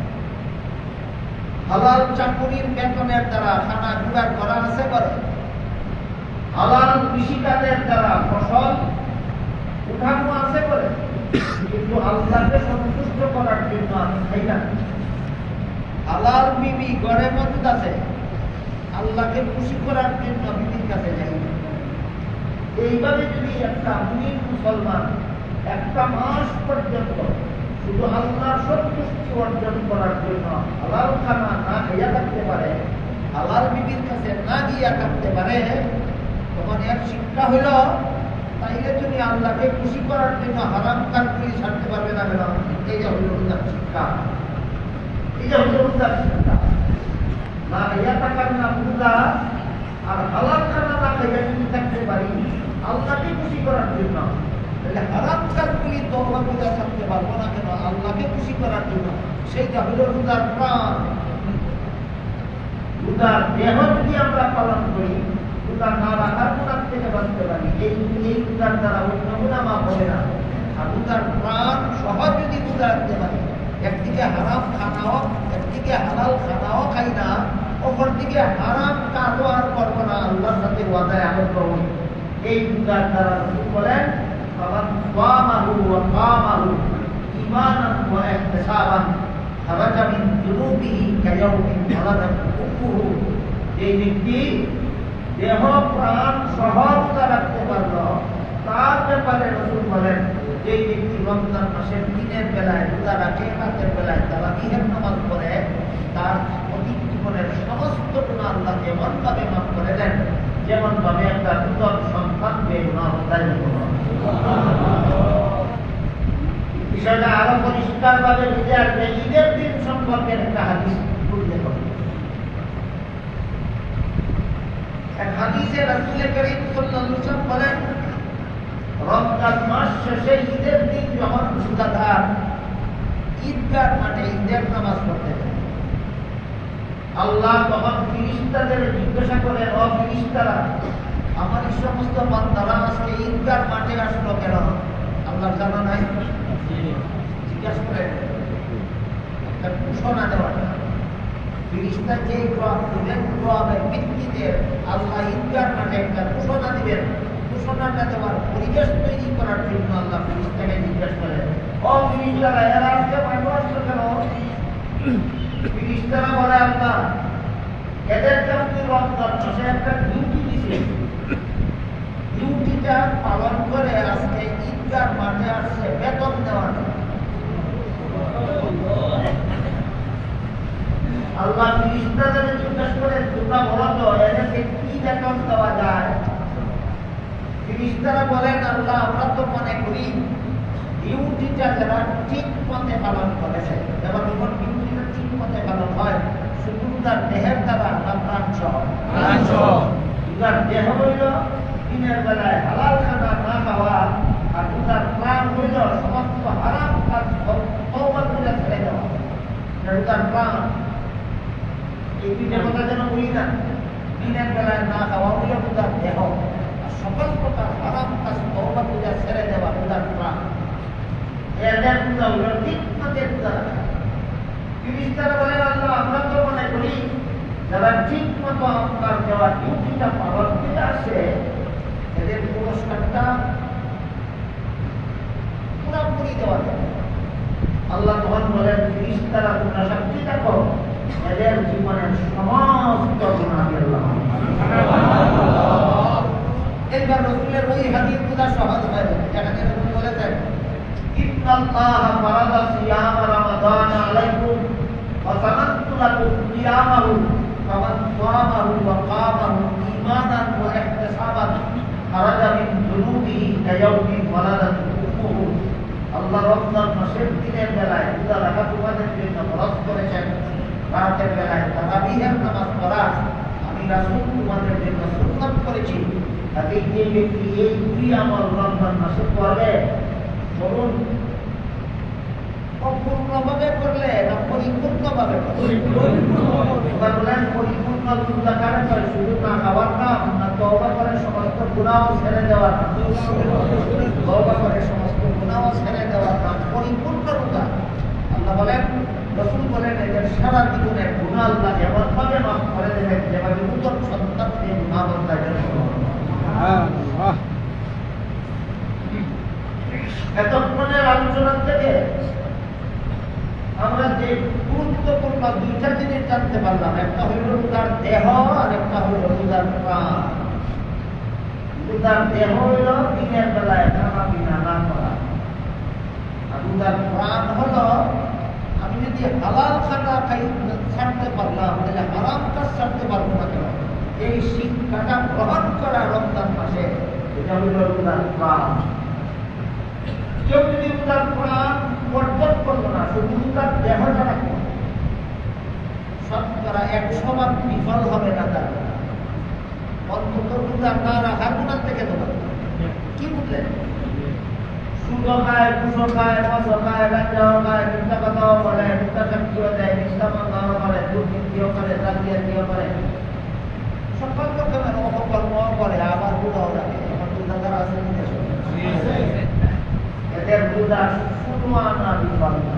হালাল চাকুরির বেতনের দ্বারা খানা জোগাড় করা আছে করে। হালাল কৃষিকাজের দ্বারা ফসল উঠানো আছে করে। কিন্তু আল্লাহকে সন্তুষ্ট করার জন্য আমি খাই না। হালাল বিবি ঘরে মজুদ আছে, আল্লাহকে খুশি করার জন্য বিবির কাছে যাই। এইভাবে যদি একটা মুমিন মুসলমান একটা মাস পর্যন্ত শুধু আল্লাহর সন্তুষ্টি অর্জন করার জন্য হালাল খানা না খাইয়া থাকতে পারে, হালাল বিবির কাছে না গিয়া থাকতে পারে, তখন এর শিক্ষা হইল তাইলে তুমি আল্লাহকে খুশি করার জন্য হারাম কাজগুলি ছাড়তে পারবে না কেন? এই যে হইল রোজার শিক্ষা। এই যে হইল রোজার শিক্ষা। না খাইয়া থাকার না রোজা, আর হালাল খানা না খাইয়া যদি থাকতে পারি আল্লাহকে খুশি করার জন্য, তাহলে হারাম কাজগুলি তওবা করে থাকতে পারবো না কেন? আল্লাহকে খুশি করার জন্য। সেইটা হইল রোজার প্রাণ। রোজার দেহ যদি আমরা পালন করি, রোজা না রাখার গুনাহ থেকে বাঁচতে পারি, এই রোজার দ্বারা অন্য গুনাহ মাফ হবে না। আর রোজার প্রাণ সহ যদি রোজা রাখতে পারি, একদিকে হারাম খানাও, একদিকে হালাল খানাও খাই না, অপরদিকে হারাম কাজও আর করবো না, আল্লাহর সাথে ওয়াদায় আবদ্ধ হই, এই রোজার দ্বারা রসুল বলেন ফামান সামাহু ওয়া কামাহু ঈমানান ওয়া ইহতিসাবান খারাজা মিন যুনুবিহি কায়াউমিন ওয়ালাদাত উম্মুহু। এই ব্যক্তি দেহ প্রাণ সহ রোজা রাখতে পারল, তার ব্যাপারে রসুল বলেন যে ব্যক্তি রমজান মাসের দিনের বেলায় রোজা রাখে, রাতের বেলায় তারাবিহের নামাজ পড়ে, তার অতীত জীবনের সমস্ত গুনাহ আল্লাহ এমন ভাবে মাফ করে দেন যেমন ভাবে একটা নূতন সন্তানকে গুনাহ হতায় বিষয়টা আরো পরিষ্কার ভাবে বুঝে আসবে। ঈদের দিন সম্পর্কে একটা হাদিস উল্লেখ করে, এক হাদিসে রাসূল করিম সাল্লাল্লাহু আলাইহি ওয়াসাল্লাম বলেন রমজান মাস শেষে ঈদের দিন যখন রোজাদার ঈদগাহ মাঠে ঈদের নামাজ পড়তে যায়, আল্লাহ তখন ফেরেশতাদের জিজ্ঞাসা করেন, ও ফেরেশতারা, আমার এই সমস্ত বান্দারা আজকে ঈদগাহ মাঠে আসলো কেন? আল্লাহ জানা নাই? জিজ্ঞাসা করেন, একটা ঘোষণা দেওয়া। ফেরেশতা যে জবাব দিবেন, জবাবের ভিত্তিতে আল্লাহ ঈদগাহ মাঠে একটা ঘোষণা দিবেন। ঘোষণাটা দেওয়ার পরিবেশ তৈরি করার জন্য আল্লাহ ফেরেশতাকে জিজ্ঞাসা করেন, ও ফেরেশতারা, এরা আজকে মাঠে আসলো কেন? ফেরেশতারা বলে, আল্লাহ এদেরকে আপনি রমজান মাসে একটা ডিউটি দিয়েছেন, ডিউটিটা পালন করে আজকে ঈদগাহ মাঠে আসছে বেতন দেওয়ার জন্য। আল্লাহ ফেরেশতাদের জিজ্ঞাসা করে, তোমরা বলো তো এদেরকে কি বেতন দেওয়া যায়? ফেরেশতারা বলেন, আল্লাহ আমরা তো মনে করি ডিউটিটা যারা ঠিক পথে পালন করেছে, যেমন যখন ডিউটিটা ঠিক পথে পালন হয়, শুধু তার দেহের দ্বারা না প্রাণ সহ। তার দেহ হইল দিনের বেলায় হালাল খানা না খাওয়া, আর তার প্রাণ হইল সমস্ত হারাম কাজ তওবা করে ছেড়ে দেওয়া। তার প্রাণ এই দুইটা কথা যেন বলি না, দিনের বেলায় না খাওয়া হইল তার দেহ, আর সকল প্রকার হারাম কাজ তওবা করে ছেড়ে দেওয়া তার প্রাণ। এদের পূজা হইল ঠিক মতে পূজা রাখা। ফেরেশতারা বলেন, আল্লাহ আমরা তো মনে করি যারা ঠিক মতো আপনার দেওয়া ডিউটিটা পালন করে আসে, এদের পুরস্কারটা পুরোপুরি দেওয়া যায়। আল্লাহ তখন বলেন, ফেরেশতারা তোমরা সাক্ষী থাকো, এদের জীবনের সমস্ত গুনাহ আল্লাহ। এইবার রাসূলের ওই হাদিস পূজা সহজ হয়ে যায়। এখানে রাসূল বলেছেন, ইন্নাল্লাহা ফারাদা সিয়াম রমাদান আলাইকুম ওয়া সানাতু লাকুম কিয়ামাহু ফামান সামাহু ওয়া কামাহু ঈমানান ওয়া ইহতিসাবান খারাজা মিন যুনুবিহি কায়াউমিন ওয়ালাদাত উম্মুহু। আল্লাহ রমজান মাসের দিনের বেলায় রোজা রাখা তোমাদের জন্য ফরজ করেছেন, রাতের বেলায় তারাবিহের নামাজ পড়া আমি রাসূল তোমাদের জন্য সুন্নাত করেছি। তাতে যে ব্যক্তি এই দুই আমল রমজান মাসে করবে, বলুন অপূর্ণভাবে করলে না পরিপূর্ণভাবে করলে? এবার বলেন পরিপূর্ণ রোজা কারে করে? শুধু না খাওয়ার নাম, না তওবা করে সমস্ত গুনাহ ছেড়ে দেওয়ার নাম? তওবা করে সমস্ত গুনাহ ছেড়ে দেওয়ার নাম পরিপূর্ণ রোজা। আল্লাহ বলেন, রাসূল বলেন, এদের সারা জীবনের গুনাহ আল্লাহ এমন ভাবে মাফ করে দেবেন যেভাবে নূতন সন্তানকে গুনাহ বন্ধা যায়। এতক্ষণের আলোচনা থেকে আমরা যে গুরুত্বপূর্ণ দুইটা জিনিস জানতে পারলাম, একটা হইল রোজার দেহ আর একটা হইল রোজার প্রাণ। রোজার দেহ হইল দিনের বেলায় খানা পিনা না করা, আর রোজার প্রাণ হল আমি যদি হালাল খানা খাই ছাড়তে পারলাম, তাহলে হারাম কাজ ছাড়তে পারবো না কেন? এই শিক্ষাটা গ্রহণ করা রমজান মাসে, এটা হইল রোজার প্রাণ। কেউ যদি রোজার প্রাণ অর্জন করলো না, শুধু রোজার দেহটা রাখলো, শতকরা 100 বিফল হবে না তার। অন্তত রোজা না রাখার গুণার থেকে তোমার কি বুঝলেন? সুদ খায়, ঘুষ খায়, মদ খায়, গাঁজাও খায়, মিথ্যা কথাও বলে, মিথ্যা সাক্ষীও দেয়, মিথ্যা মামলাও করে, দুর্নীতিও করে, জালিয়াতিও করে, সকল রকমের অপকর্ম রোজা 16 আনা বিফল না,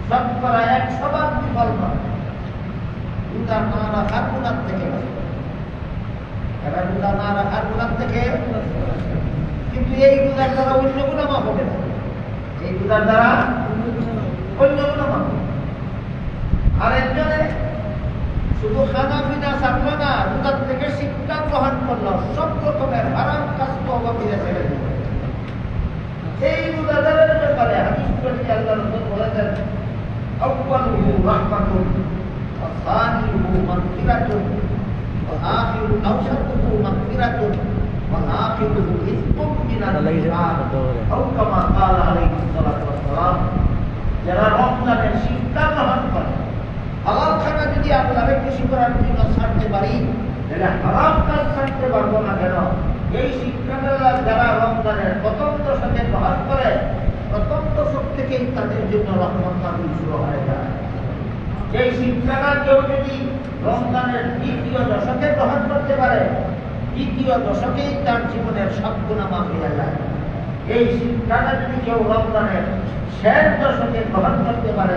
শতকরা 100 বিফল না। রোজা না রাখার গুনাহ থেকে বাঁচবে, এরা রোজা না রাখার গুনাহ থেকে। কিন্তু এই রোজার দ্বারা অন্য গুনাহ মাফ হবে না, এই রোজার দ্বারা অন্য গুনাহ মাফ হবে। আর একজনে শুধু খানা পিনা ছাড়লো না, রোজার থেকে শিক্ষা গ্রহণ করলো, সব রকমের হারাম কাজ অবাবিরে ছেড়ে দিল। এই রোজাদারের ব্যাপারে হাদিস শরীফে আল্লাহ রাসূল বলেছেন, আউয়ালুহু রাহমাতুন ওয়া সানিহু মাগফিরাতুন ওয়া আখিরু আওসাতুহু মাগফিরাতুন ওয়া আখিরুহু ইসকুম মিনাল নার, আও কামা ক্বালা আলাইহিস সালাতু ওয়াস সালাম। যারা রমজানের শিক্ষা গ্রহণ করে, হালাল খানা যদি আল্লাহকে খুশি করার জন্য ছাড়তে পারি, তাহলে হারাম কাজ ছাড়তে পারবো না কেন? এই শিক্ষাটা যারা রমজানের প্রথম দশকে গ্রহণ করে, প্রথম দশক থেকেই তাদের জন্য রহমত নাযিল শুরু হয়ে যায়। এই শিক্ষাটা কেউ যদি রমজানের দ্বিতীয় দশকে গ্রহণ করতে পারে, দ্বিতীয় দশকেই তার জীবনের সব গুনাহ মাফ হয়ে যায়। এই শিক্ষাটা যদি কেউ রমজানের শেষ দশকে গ্রহণ করতে পারে,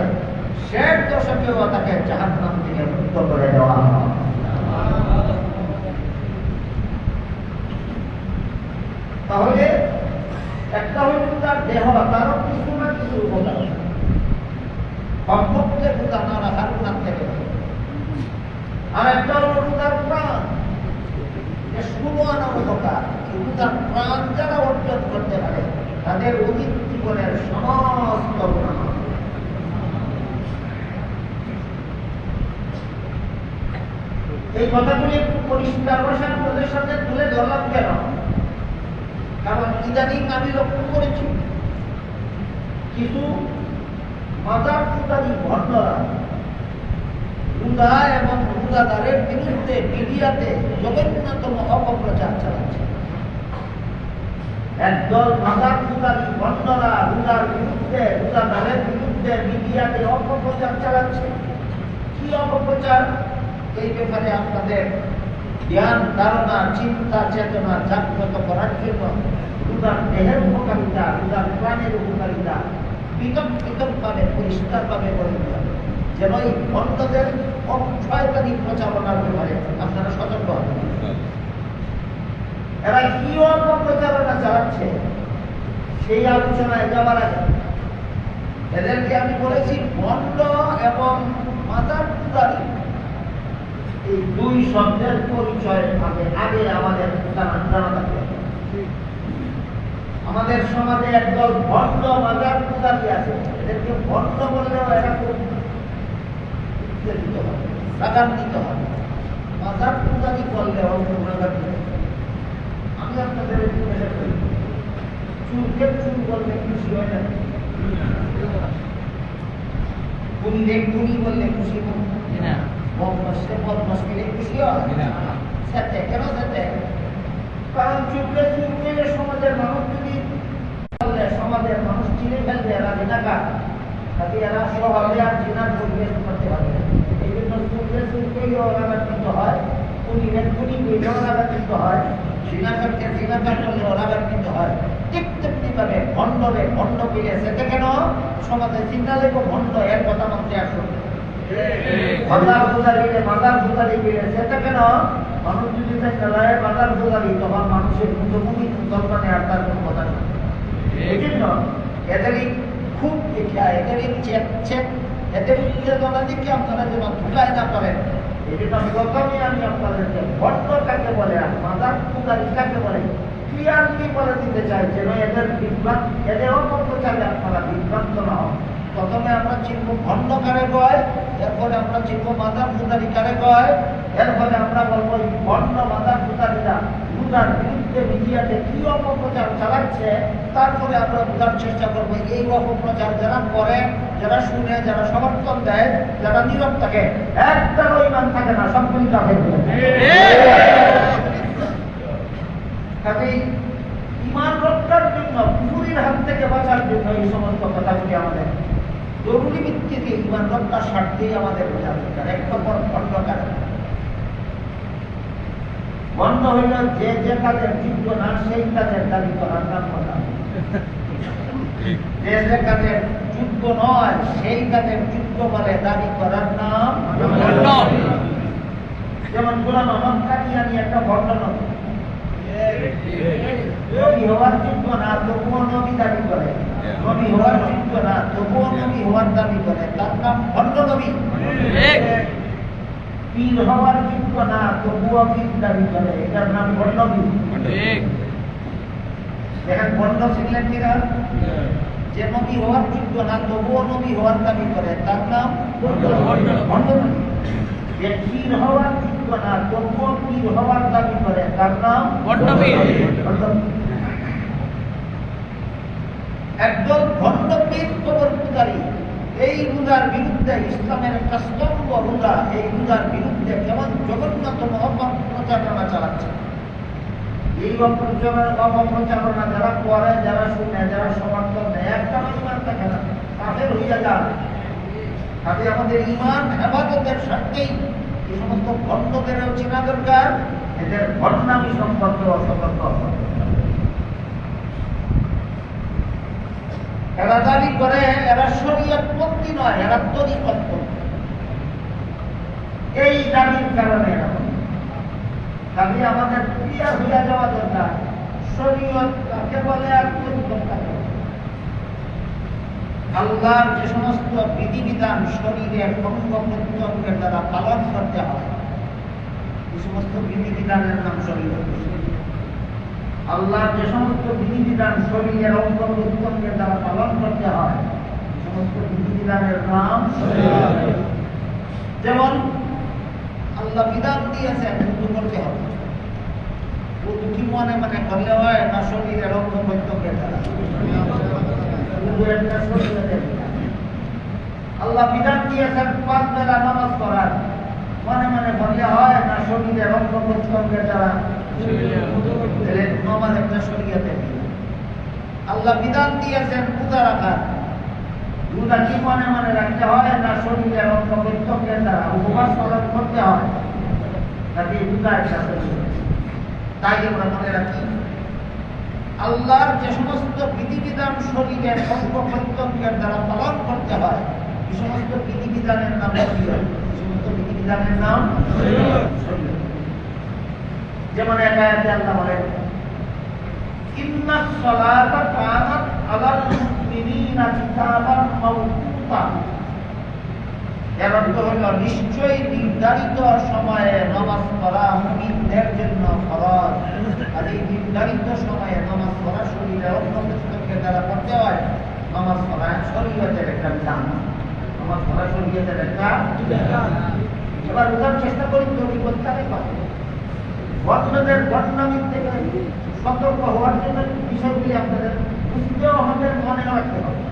শেষ দশকেও তাকে জাহান্নাম থেকে মুক্ত করে দেওয়া হয়। তাহলে একটা হইল তার দেহ, তারও কিছু না কিছু উপকার, কমপক্ষে রোজা না রাখার গুনাহ থেকে। আর একটা হল রোজার প্রাণ, 16 আনা উপকার। রোজার প্রাণ যারা অর্জন করতে পারে, তাদের অতীত জীবনের সমস্ত গুনাহ। এই কথাগুলি একটু পরিষ্কার ভাষার আপনাদের সামনে তুলে ধরলাম কেন? কারণ ইদানিং আমি লক্ষ্য করেছি কিছু মাজার পূজারী ভণ্ডরা রোজা এবং রোজাদারের বিরুদ্ধে মিডিয়াতে জঘন্যতম অপপ্রচার চালাচ্ছে। একদল মাজার পূজারী ভণ্ডরা রোজার বিরুদ্ধে, রোজাদারের বিরুদ্ধে মিডিয়াতে অপপ্রচার চালাচ্ছে। কি অপপ্রচার? এই ব্যাপারে আপনাদের জ্ঞান, ধারণা, চিন্তা, চেতনা জাগ্রত করার জন্য রোজার দেহের উপকারিতা, রোজার প্রাণের উপকারিতা বিতর্কভাবে পরিষ্কারভাবে বলে দিতে হবে, যেন এই ভণ্ডদের শয়তানি প্রচারণার ব্যাপারে আপনারা সতর্ক হবেন। এরা কি অপপ্রচারণা চালাচ্ছে সেই আলোচনায় যাওয়ার আগে এদেরকে আমি বলেছি, ভণ্ড এবং মাজার পূজারী এই দুই শব্দের পরিচয় আগে আমাদের জানা থাকবে। আমাদের সমাজে একদল ভণ্ড মাজার পূজারী আছে, এদেরকে ভণ্ড বললেও এরা খুব রাগান্বিত হবে। মাজার পূজারী বললেও রাগান্বিত। আমি আপনাদের জিজ্ঞাসা করি, চুলকে চুল বললে খুশি হয় না? খুনি বললে খুশি হয় না? কারণ চুপলে চুপলে সমাজের মানুষ যদি সমাজের মানুষ চিনে ফেলবে এরা জিনাকার, তাতে এরা স্বভাবে আর জিনার পরিবেশ করতে পারবে। এই জন্য চুপলে চুপলেও রাগান্বিত হয়, খুনিকে খুনি করলেও রাগান্বিত হয়, জিনাকারকে জিনাকার করলে রাগান্বিত হয়। ঠিক তেমনি ভাবে ভণ্ডরে ভণ্ড পেলে সেটা কেন সমাজে চিন্তা লেগো ভণ্ড, এর কথা মানতে আসুন। মাজার পূজারী পেলে সেটা কেন মানুষ যদি চালায় মাজার পূজারী, তখন মানুষের মুখোমুখি মুসলমানে আর তার কোনো কথা নেই। এই জন্য এদেরই খুব দেখা, এদেরই চেক এদের উত্তেজনা দিকে আপনারা যেন ধুলায় না করেন। এই জন্য প্রথমে আমি আপনাদেরকে ভণ্ড কাকে বলে আর মাজার পূজারী কাকে বলে ক্লিয়ারলি বলে দিতে চাই, যেন এদের অপপ্রচারে আপনারা বিভ্রান্ত না হন। প্রথমে আমরা চিনব ভণ্ড কারে কয়, এরপরে আমরা চিনব মাজার পূজারী কারে কয়, এরপরে আমরা বলবো এই ভণ্ড মাজার পূজারীরা রোজার বিরুদ্ধে মিডিয়াতে কি অপপ্রচার চালাচ্ছে, তারপরে আমরা বোঝার চেষ্টা করবো এই অপপ্রচার যারা করে, যারা শুনে, যারা সমর্থন দেয়, যারা নীরব থাকে, একটারও ইমান থাকে না, সবগুলি কাফের। কাজেই ইমান রক্ষার জন্য, কুফুরির হাত থেকে বাঁচার জন্য এই সমস্ত কথাগুলি আমাদের জরুরি ভিত্তিতে ইমান রক্ষার স্বার্থেই আমাদের বোঝা দরকার। এক নম্বর ভণ্ড কাজ, ভণ্ড হইল যে কাজের যোগ্য না সেই কাজের দাবি করার নাম কথা। যে যে কাজের যোগ্য নয় সেই কাজের যোগ্য বলে দাবি করার নাম ভণ্ড। যেমন গোলাম আহমদ কাদিয়ানী একটা ভণ্ড নবী। নবী হওয়ার যোগ্য না তবুও নবী দাবি করে, নবী হওয়ার যোগ্য না তবুও নবী হওয়ার দাবি করে, তার নাম ভণ্ড নবী। পীর হওয়ার যোগ্য না তবুও পীর দাবি করে, এটার নাম ভণ্ড পীর। দেখেন ভণ্ড শিখলেন কিনা? যে নবী হওয়ার যোগ্য না তবুও নবী হওয়ার দাবি করে, তার নাম ভণ্ড নবী। যে পীর হওয়ার যোগ্য না তবুও পীর হওয়ার দাবি করে, তার নাম ভণ্ড পীর। একজন ভণ্ড পীর কবর পূজারী এই রোজার বিরুদ্ধে, ইসলামের একটা স্তম্ভ রোজা, এই রোজার বিরুদ্ধে কেমন জঘন্যতম অপপ্রচারণা চালাচ্ছে। এই অপপ্রচারণা যারা করে, যারা শুনে, যারা সমর্থন দেয়, একটা ইমান থাকে না, তাদের হইয়া যায়। তাতে আমাদের ইমান হেফাজতের স্বার্থেই এই সমস্ত ভণ্ডদেরও চেনা দরকার, এদের ভণ্ডামি সম্পর্কে অসতর্ক। এরা দাবি করে এরা শরীয়তপন্থী নয়, এরা তরিকতপন্থী। এই দাবির কারণে দাবি আমাদের ক্লিয়ার হইয়া যাওয়া দরকার। শরীয়ত কাকে বলে আর তরিকত কাকে বলে? আল্লাহর যে সমস্ত বিধিবিধান শরীরের অঙ্গ প্রত্যঙ্গের দ্বারা পালন করতে হয়, এই সমস্ত বিধিবিধানের নাম শরীয়ত। আল্লাহর যে সমস্ত বিধিবিধান শরীরের অঙ্গ প্রত্যঙ্গের দ্বারা পালন করতে হয়, সমস্ত বিধিবিধানের নাম শরীয়ত। যেমন আল্লাহ বিধান দিয়েছেন উযু করতে হবে। উযু কি মনে মনে করলে হয় না শরীরের অঙ্গ প্রত্যঙ্গের দ্বারা? উযু একটা শরীয়তের বিধান। আল্লাহ বিধান দিয়েছেন 5 বেলা নামাজ পড়ার, মনে মনে করলে হয় না শরীরের অঙ্গ প্রত্যঙ্গের দ্বারা? নামাজ একটা শরীয়তের বিধান। আল্লাহ বিধান দিয়েছেন রোজা রাখার, রোজা কি মনে মনে রাখতে হয় না শরীরের অঙ্গ প্রত্যঙ্গের দ্বারা? উপবাস পালন করতে হয়, নাকি রোজা একটা শরীয়ত? তাই আমরা মনে রাখি আল্লাহর যে সমস্ত বিধিবিধান শরীরের অঙ্গ প্রত্যঙ্গের দ্বারা পালন করতে হয়, এই সমস্ত বিধিবিধানের নাম শরীয়ত। এই সমস্ত বিধিবিধানের নাম শরীয়ত। যেমন এক আয়াতে আল্লাহ বলেন, ইন্নাস সালাতা কানাত আলাল মুমিনিনা কিতাবান মাওকুতা। এর অর্থ হলো নিশ্চয়ই নির্ধারিত সময়ে নামাজ পড়া মুমিনদের জন্য ফরজ। আর এই নির্ধারিত সময়ে নামাজ পড়া শরীরের অঙ্গ প্রত্যঙ্গের দ্বারা পড়তে হয়। নামাজ পড়া শরীয়তের একটা বিধান, নামাজ পড়া শরীয়তের একটা বিধান। এবার বোঝার চেষ্টা করি তরিকতটাকে পাবো। ঘটনাদের ঘটনামির থেকে সতর্ক হওয়ার জন্য বিষয়গুলি আপনাদের বুঝতেও হবে, মনে রাখতে হবে।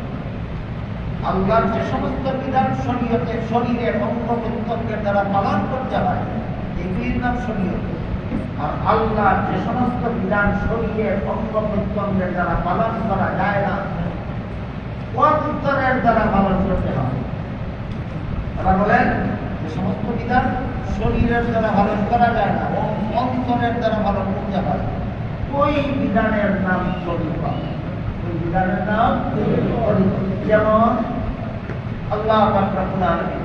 আল্লাহর যে সমস্ত বিধান শরীয়তের শরীরের অঙ্গ প্রত্যঙ্গের দ্বারা পালন করতে হয়, এগুলির নাম শরীয়ত। আর আল্লাহর যে সমস্ত বিধান শরীরের অঙ্গ প্রত্যঙ্গের দ্বারা পালন করা যায় না, অন্তরের দ্বারা পালন করতে হয়। তারা বলেন যে সমস্ত বিধান শরীরের দ্বারা পালন করা যায় না, অন্তরের দ্বারা পালন করতে হয়, ওই বিধানের নাম শরীয়ত। ওই বিধানের নাম শরীয়ত। যেমন আল্লাহ পাক রব্বুল আলামিন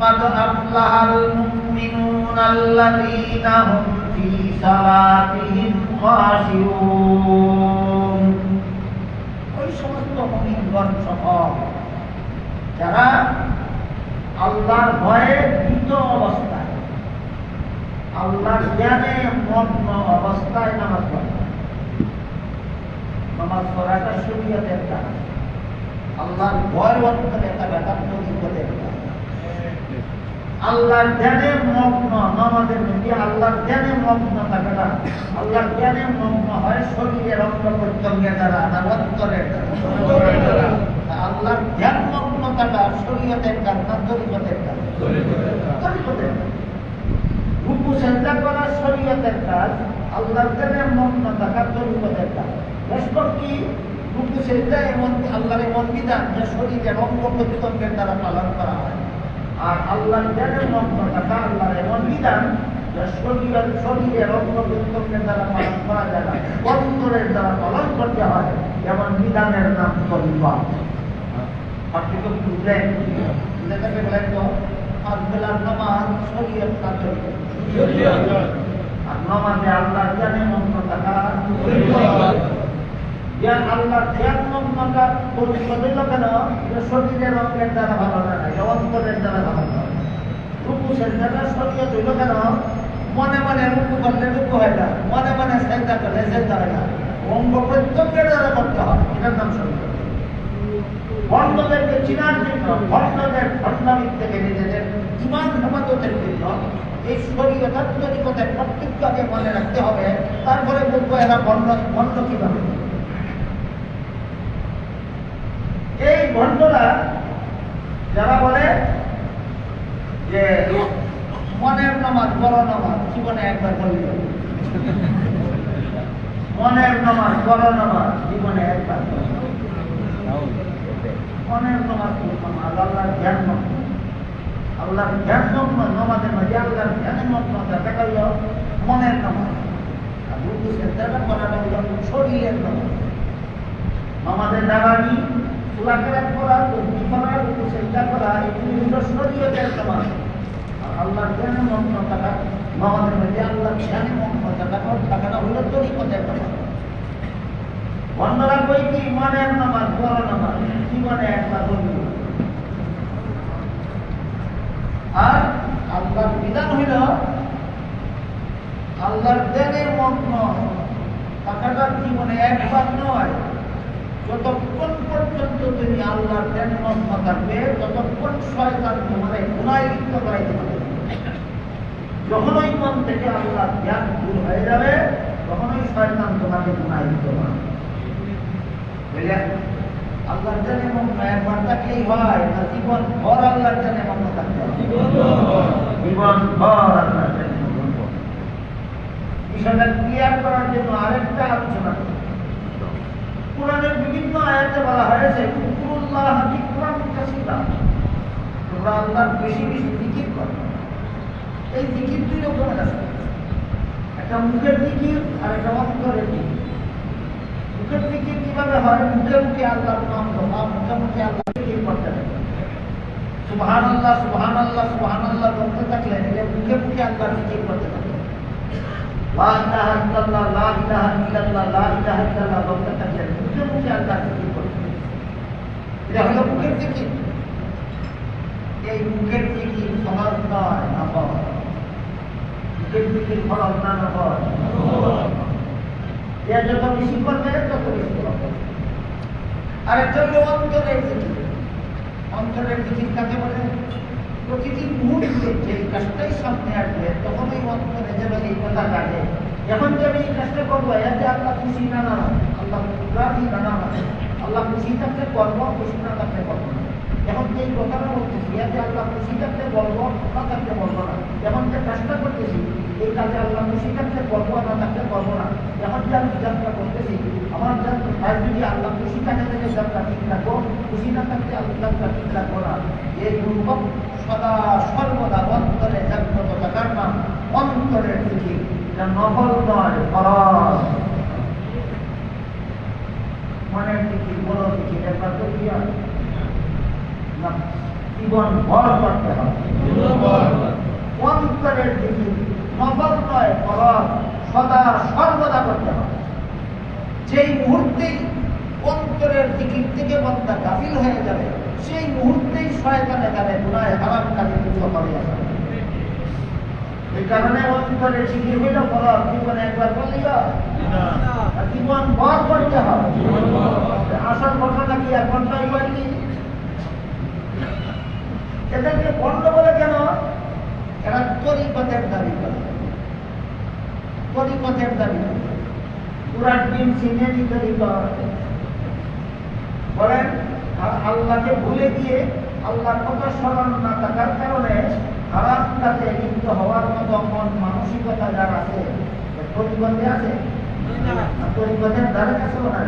قد أفلح المؤمنون الذين هم في صلاتهم خاشعون। ওই সমস্ত মুমিনগণ সফল যারা আল্লাহর ভয়ে ভীত অবস্থায়, আল্লাহর জ্ঞানে মগ্ন অবস্থায় নামাজ পড়ে। নামাজ পড়াটা শরীয়তের কাজ, আল্লাহর ভয় অন্তরে থাকাটা তরিকতের কাজ। আল্লাহর জ্ঞানে মগ্ন নামাজের মধ্যে আল্লাহর জ্ঞানে মগ্ন থাকাটা, আল্লাহর জ্ঞানে মগ্ন হয় শরীরের অঙ্গ প্রত্যঙ্গের দ্বারা না অন্তরের দ্বারা? আল্লাহর জ্ঞান মগ্নতাটা শরীয়তের কাজ না তরিকতের কাজ? তরিকতের কাজ। রুকু সিজদা করা শরীয়তের কাজ, আল্লাহর জ্ঞানে মগ্ন থাকা তরিকতের কাজ। রেশকর কি? রুকু সিজদা এমন আল্লাহর এমন বিধান যে শরীরের অঙ্গ প্রত্যঙ্গের দ্বারা পালন করা হয়। আর আল্লাহর জ্ঞানের মগ্ন থাকা আল্লাহর এমন বিধান যে শরীরের অঙ্গ প্রত্যঙ্গের দ্বারা পালন করা যায় না, অন্তরের দ্বারা পালন করতে হয়। যেমন বিধানের নাম তরিকত। আপনি তো বুঝলেন, যেটাকে বলেন তো পাঁচ বেলার নামাজ শরীয়ত না তরিকত। আর নামাজে আল্লাহ জানে মন্ত্র থাকা আল্লাহ ধ্যান মন্ত্রটা তরিকত হইল কেন? শরীরের অঙ্গের দ্বারা ভালো না, অন্তরের দ্বারা ভালো না। রুকু সেজদাটা শরীয়ত হইল কেন? মনে মনে রুকু করলে রুকু হয় না, মনে মনে সেজদা করলে সেজদা হয় না। অঙ্গ প্রত্যঙ্গের দ্বারা করতে হয়, এটার নাম শরীয়ত। ভণ্ডদেরকে চিনার জন্য, ভণ্ডদের ভণ্ডামির থেকে নিজেদের ইমান হেফাজতের জন্য এই শরীয়তের তরিকতের প্রত্যেকটাকে মনে রাখতে হবে। তারপরে বলবো এরা ভণ্ড কিভাবে। এই ভণ্ডরা যারা বলে যে মনের নামাজ বড় নামাজ, জীবনে একবার বলল মনের নামাজ বড় নামাজ, জীবনে একবার মনের নামাজ আল্লাহর জ্ঞান মগ্ন, আল্লাহর জ্ঞান মগ্ন নামাজের মাঝে আল্লাহর জ্ঞানের মগ্নতা দেখাইল মনের নামাজ। আর রুকু সেজদা করাটা হইল শরীরের নামাজ। নামাজের দাঁড়ানি, সুরাকেরাত করা, তসবিহ করা, রুকু সেজদা করা, এগুলি হইল শরীয়তের নামাজ। আর আল্লাহর জ্ঞানের মগ্নতাটা নামাজের মাঝে আল্লাহর জ্ঞানের মগ্নতাটা হইল তরিকতের নামাজ। বন্ধরা কই কি মনের নামাজ বড় নামাজ, জীবনে একবার বলল। আর আল্লাহর বিধান হইল আল্লাহর জ্ঞানের মগ্ন থাকাটা জীবনে একবার নয়, যতক্ষণ পর্যন্ত তুমি আল্লাহর জ্ঞান মগ্ন থাকবে ততক্ষণ শয়তান তোমার গুনাহে লিপ্ত করাইতে পারবে। যখন ওই মন থেকে আল্লাহর জ্ঞান দূর হয়ে যাবে তখনই শয়তান তোমাকে গুনাহে লিপ্ত করবে। আল্লাহর জানে মগ্ন একবার থাকলেই হয় না, জীবন ভর আল্লাহর জানে মগ্ন থাকতে হবে। জীবন ভর আল্লাহর জানে মগ্ন। বিষয়টা ক্লিয়ার করার জন্য আরেকটা আলোচনা করি। কোরআনের বিভিন্ন আয়াতে বলা হয়েছে কুরুল্লাহ যিকরান কাসীরা, তোমরা আল্লাহর বেশি বেশি জিকির করো। এই জিকির দুই রকমের আছে, একটা মুখের জিকির আর একটা অন্তরের জিকির। মুখের জিকির কিভাবে হয়? মুখে মুখে আল্লাহর নাম লো, মুখে মুখে আল্লাহ জিকির করতে হবে। সুবহানাল্লাহ সুবহানাল্লাহ সুবহানাল্লাহ বলতে থাকলে মুখে মুখে আল্লাহর জিকির করতে থাকবে। লা ইলাহা ইল্লাল্লাহ লা ইলাহা ইল্লাল্লাহ লা ইলাহা ইল্লাল্লাহ বলতে থাকলে মুখে মুখে আল্লাহর জিকির করতে হবে। এটা হলো মুখের জিকির। এই মুখের জিকির ফরজ নয়, নফল। মুখের জিকির ফরজ না নফল? এ যত বেশি করবে তত বেশি করবে। আরেকটা হলো অন্তরের জিকির। অন্তরের জিকির কাকে বলে? প্রতিটি মুহূর্তে যে কাজটাই সামনে আসবে তখন ওই অন্তরে যেন এই কথা কাটে, এখন যে আমি এই কাজটা করবো এতে আল্লাহ খুশি না না, আল্লাহ রাজি না না, আল্লাহ খুশি থাকলে করবো, খুশি না থাকলে করবো না। এখন যে কথাটা বলতেছি এতে আল্লাহ খুশি থাকলে বলবো, না থাকলে বলবো না। এখন যে কাজটা করতেছি এই কাজে আল্লাহ খুশি থাকলে করবো, না থাকলে করবো না। এখন যে আমি যাত্রা করতেছি আমার ভাই যদি আল্লাহ খুশি থাকে তাহলে যাত্রা ঠিক রাখবো, খুশি না থাকলে আল্লাহ যাত্রা ঠিক রাখবো না। এই রূপক সদা সর্বদা অন্তরে জাগ্রত থাকার নাম অন্তরের জিকির। এটা নফল নয়, ফরজ। মনের জিকির বড় জিকির একবার তো কি হয় না, জীবন ভর করতে হবে। অন্তরের জিকির নফল নয়, ফরজ, সদা সর্বদা করতে হবে। যেই মুহূর্তেই অন্তরের জিকির থেকে বান্দা গাফিল হয়ে যাবে সেই মুহূর্তেই শয়তানে তাদের গুনাহে হারাম কাজে লিপ্ত করে যাবে। এই কারণে অন্তরের জিকির হইল ফরজ, জীবনে একবার করলেই হয় না, জীবন ভর করতে হবে। আসল ঘটনা কি আর ঘটনাই হয়নি? এদেরকে বন্ধ বলে কেন? এরা তরিকতের দাবি করে, তরিকতের দাবি করে। পুরান দিন সিনেরি তরিকত বলেন। আর আল্লাহকে ভুলে গিয়ে আল্লাহর কথা স্মরণ না থাকার কারণে হারাম কাজে লিপ্ত হওয়ার মতো মন মানসিকতা যার আছে তরিকতে আছে, তরিকতের দ্বারা কাছেও নাই।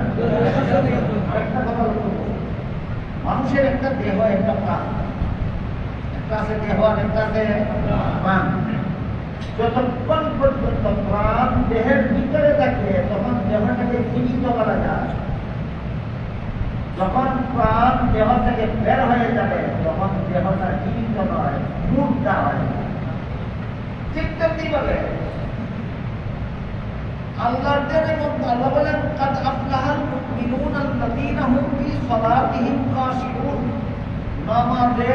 আরেকটা কথা লক্ষ্য করুন, মানুষের একটা দেহ একটা প্রাণ, একটা আছে দেহ আর একটা আছে প্রাণ। যতক্ষণ পর্যন্ত প্রাণ দেহের ভিতরে থাকে তখন দেহটাকে জীবিত করা যায়। যখন প্রাণ দেহ থেকে বের হয়ে যাবে তখন দেহটা জীবিত নয়, মুর্দা হয়। ঠিক তেমনি ভাবে আল্লাহর দেনের মধ্যে আল্লাহ বলেন কাদ আফলাহাল মুমিনুন আল্লাযীনা হুম ফি সালাতিহিম খাশিউন। নামাজে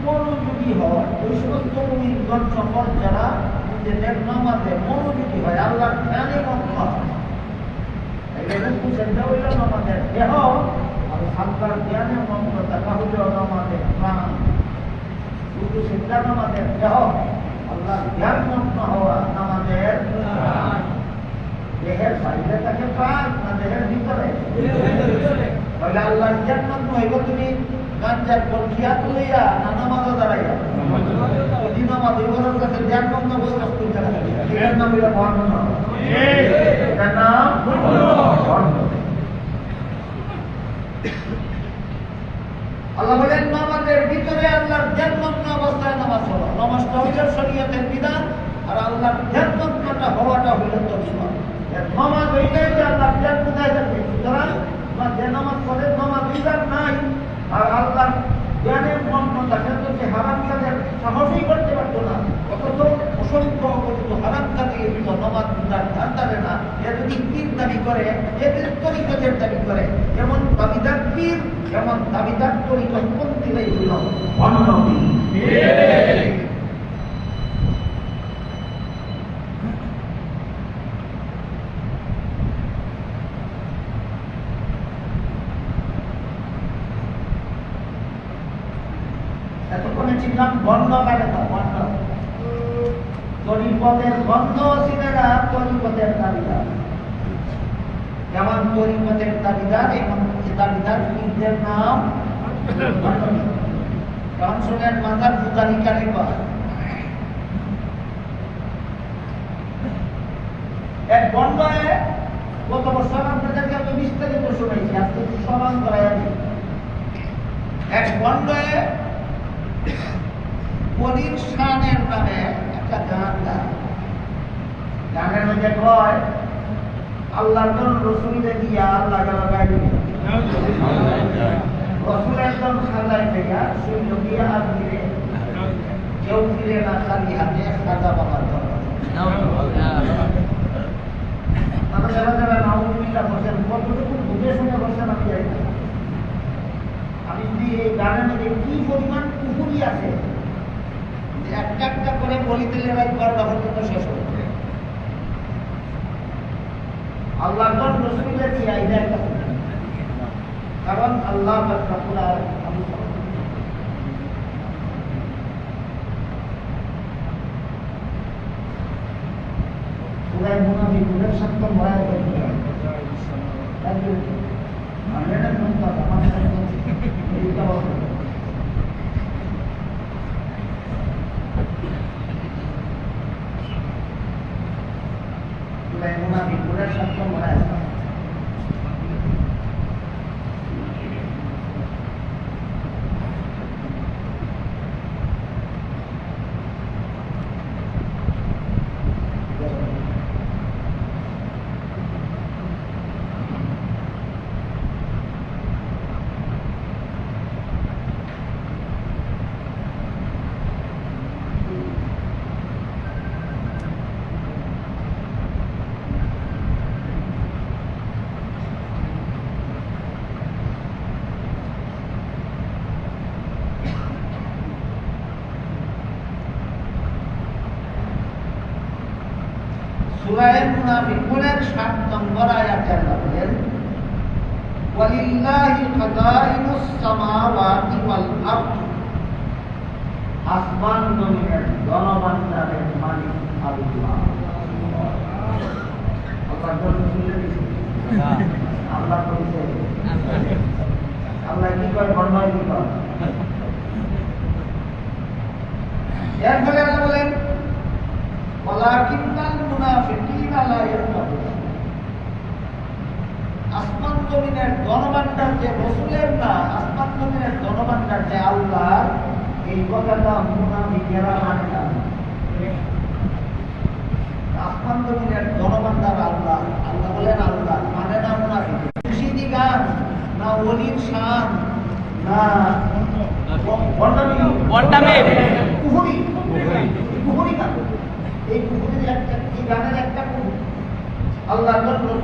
মনোযোগী হয় ওই সমস্ত মুমিনগণ সকল যারা নিজেদের নামাজে মনোযোগী হয়, আল্লাহর ধ্যানে মগ্ন হয়। এই রুকু সেজদা হইল নামাজের দেহ, আর আল্লাহর ধ্যানে মগ্ন থাকা হইল নামাজের প্রাণ। রুকু সেজদা নামাজের দেহ, আল্লাহর ধ্যান মগ্ন হওয়া নামাজের প্রাণ। দেহের বাইরে থাকে প্রাণ না দেহের ভিতরে? তাহলে আল্লাহর ধ্যান মগ্ন হইব তুমি গাঞ্জার বলখিয়া তুলিয়া না নামাজও দাঁড়াইয়া? যদি নামাজ ইবনের কাছে ধ্যান মগ্ন বই বস্তু এটার নাম হইল ভণ্ড। এটার নাম ভণ্ড। আল্লাহ বলেন নামাজের ভিতরে আল্লাহর ধ্যান মগ্ন অবস্থায় নামাজ হওয়া। নামাজটা হইল শরীয়তের বিধান, আর আল্লাহর ধ্যান মগ্নটা হওয়াটা হইল তকবীর। নামাজ হইলেই যে আল্লাহর ধ্যান কোথায় থাকবে? সুতরাং যে নামাজ পড়ে নামাজ বিধান নাই আর আল্লাহর জ্ঞানের মগ্ন থাকে তো সে হারাম কাজের সাহসই করতে পারতো না। অথচ অসংখ্য অগণিত হারাম কাজে নামাজ বিধান ধ্যান থাকে না। এ যদি পীর দাবি করে, এদের তরিকতের দাবি করে, যেমন দাবিদার পীর যেমন দাবিদার তরিকত পন্থীরাই হইল ভণ্ড পীর। এতক্ষণে চিনলাম বর্ণ কাটে না, বর্ণ তরিকতের বর্ণ ছিলেন না, তরিকতের দাবিদার। যেমন তরিকতের দাবিদার এবং দাবিদার পীরদের নাম যেমন শোনেন মাজার পূজারী কারিগর। এক বর্ণে গত বছর আপনাদেরকে আমি বিস্তারিত শুনেছি, আজকে স্মরণ করাই আমি। এক বর্ণে ওলির শানের নামে একটা গান গায়। গানের মধ্যে কয় আল্লাহর জন্য রসুলকে দিয়া আল্লাহ গায় দিবে, রসুল একদম খাজায় থেকে শৈল দিয়া আর দিলে কেউ ফিরে না খালি হাতে খাজা বাবার জন্য। তারা যারা যারা নাউজুবিল্লাহ বসেন কতটুকু বুঝে শুনে বসেন আমি জানি না। আমি যদি এই গানের মধ্যে কি পরিমাণ কুহুরি আছে, একটা একটা করে বলি দিলে রাত 12টা পর্যন্ত শেষ হবে। আল্লাহ রসুলের কি আইডিয়া একটা, কারণ আল্লাহ পুরাই মুনাফিকুলের সপ্তম ভয় মুনাফিকুলের সপ্তম ভয়। সূরা মুনাফিকুনের 7 নম্বর আয়াতে আল্লাহ বলেন ওয়ালিল্লাহি খাযাইনুস সামাওয়াতি ওয়াল আরদ। আসমান জমিনের ধনভাণ্ডারের মালিক আল্লাহ। আল্লাহ বলেন আল্লাহ বলছে আল্লাহ কি করে বর্ণনা কি করে। এরপরে আল্লাহ বলেন ওয়ালাকিন্নাল মুনাফিকিনা লা ইয়াফকাহুন। আসমান জমিনের ধনভাণ্ডার যে রাসূলের না, আসমান জমিনের ধনভাণ্ডার যে আল্লাহ, এই কথাটা মুনাফিকেরা মানে না। আসমান জমিনের ধনভাণ্ডার আল্লাহ, আল্লাহ বলেন আল্লাহ মানে না মুনাফিক। খুশি গান না ওলির কুহুরি কুহুরি গান, এই কুহুরির একটা এই গানের একটা কুহুরি আল্লাহর রসুল,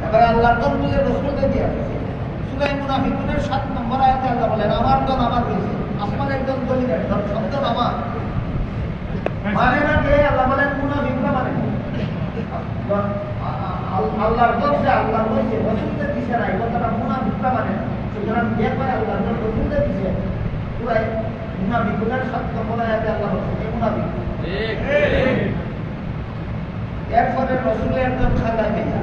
এবারে আল্লাহর রসুলকে দিয়ে সূরা মুনাফিকুনের 7 নম্বর আয়াতে আল্লাহ বলেন আমার দল আমার রয়েছে, আসমানের দল জমিনের দল সব দল আমার। মানে না কে? আল্লাহ বলেন মুনাফিকরা মানে আল্লাহর দল যে আল্লাহ বলছে রসুলদের দিছে না, এই কথাটা মুনাফিকরা মানে না। সুতরাং যে পায় আল্লাহর দল রসুলদের দিছে পুরাই মুনাফিকুনের 7 নম্বর আয়াতে আল্লাহ বলছে এই মুনাফিক। এরপরে রসুলের দল খাজা গেয়া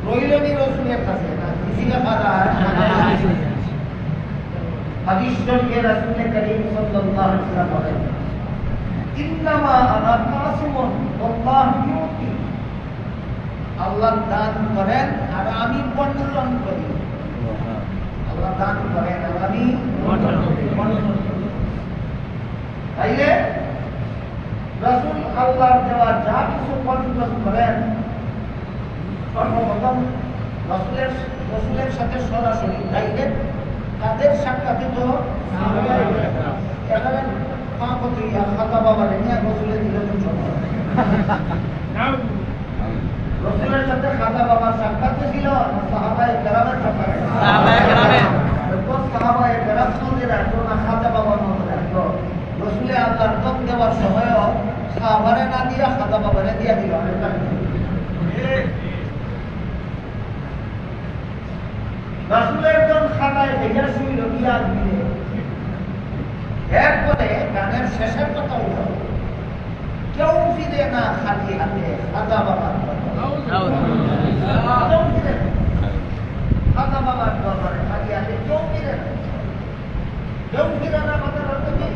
রইলনি রসুলের কাছে না দিছিলা খাজা হাদিস শরীফে রাসূল করিম সাল্লাল্লাহু আলাইহি ওয়াসাল্লাম বলেন ইন্নামা আনা কাসিমুন আল্লাহু ইউতি, আল্লাহ দান করেন আর আমি বন্টন করি। আল্লাহ দান করেন আর আমি বন্টন করি। তাইলে রাসূল আল্লাহর দেওয়া যা কিছু বন্টন করেন সর্বপ্রথম রসুলের সাথে সরাসরি ডাইরেক্ট তাদের সাক্ষাতে তো এখানে খাতা বাবা নিয়ে রসুলের দিলে রসুলের সাথে খাতা বাবার সাক্ষাতে ছিল সাহাবায়ে কেরামের সাক্ষাতে সাহাবায়ে কেরাম মধ্যে রাখতো না খাতা বাবার মধ্যে রাখতো। রসুলে আল্লাহর দম দেওয়ার সময়ও সাহাবারে না দিয়া খাতা বাবারে দিয়া দিল। রাসূলের দম খাতায় ভেজা শুইল ইয়াদ দিলে। এরপরে গানের শেষের কথা হলো কেউ ফিরে না খালি হাতে খাতা বাবার খাতা বাবার দরবারে খালি হাতে কেউ ফিরে না। কেউ ফিরে না কথা বলতে কি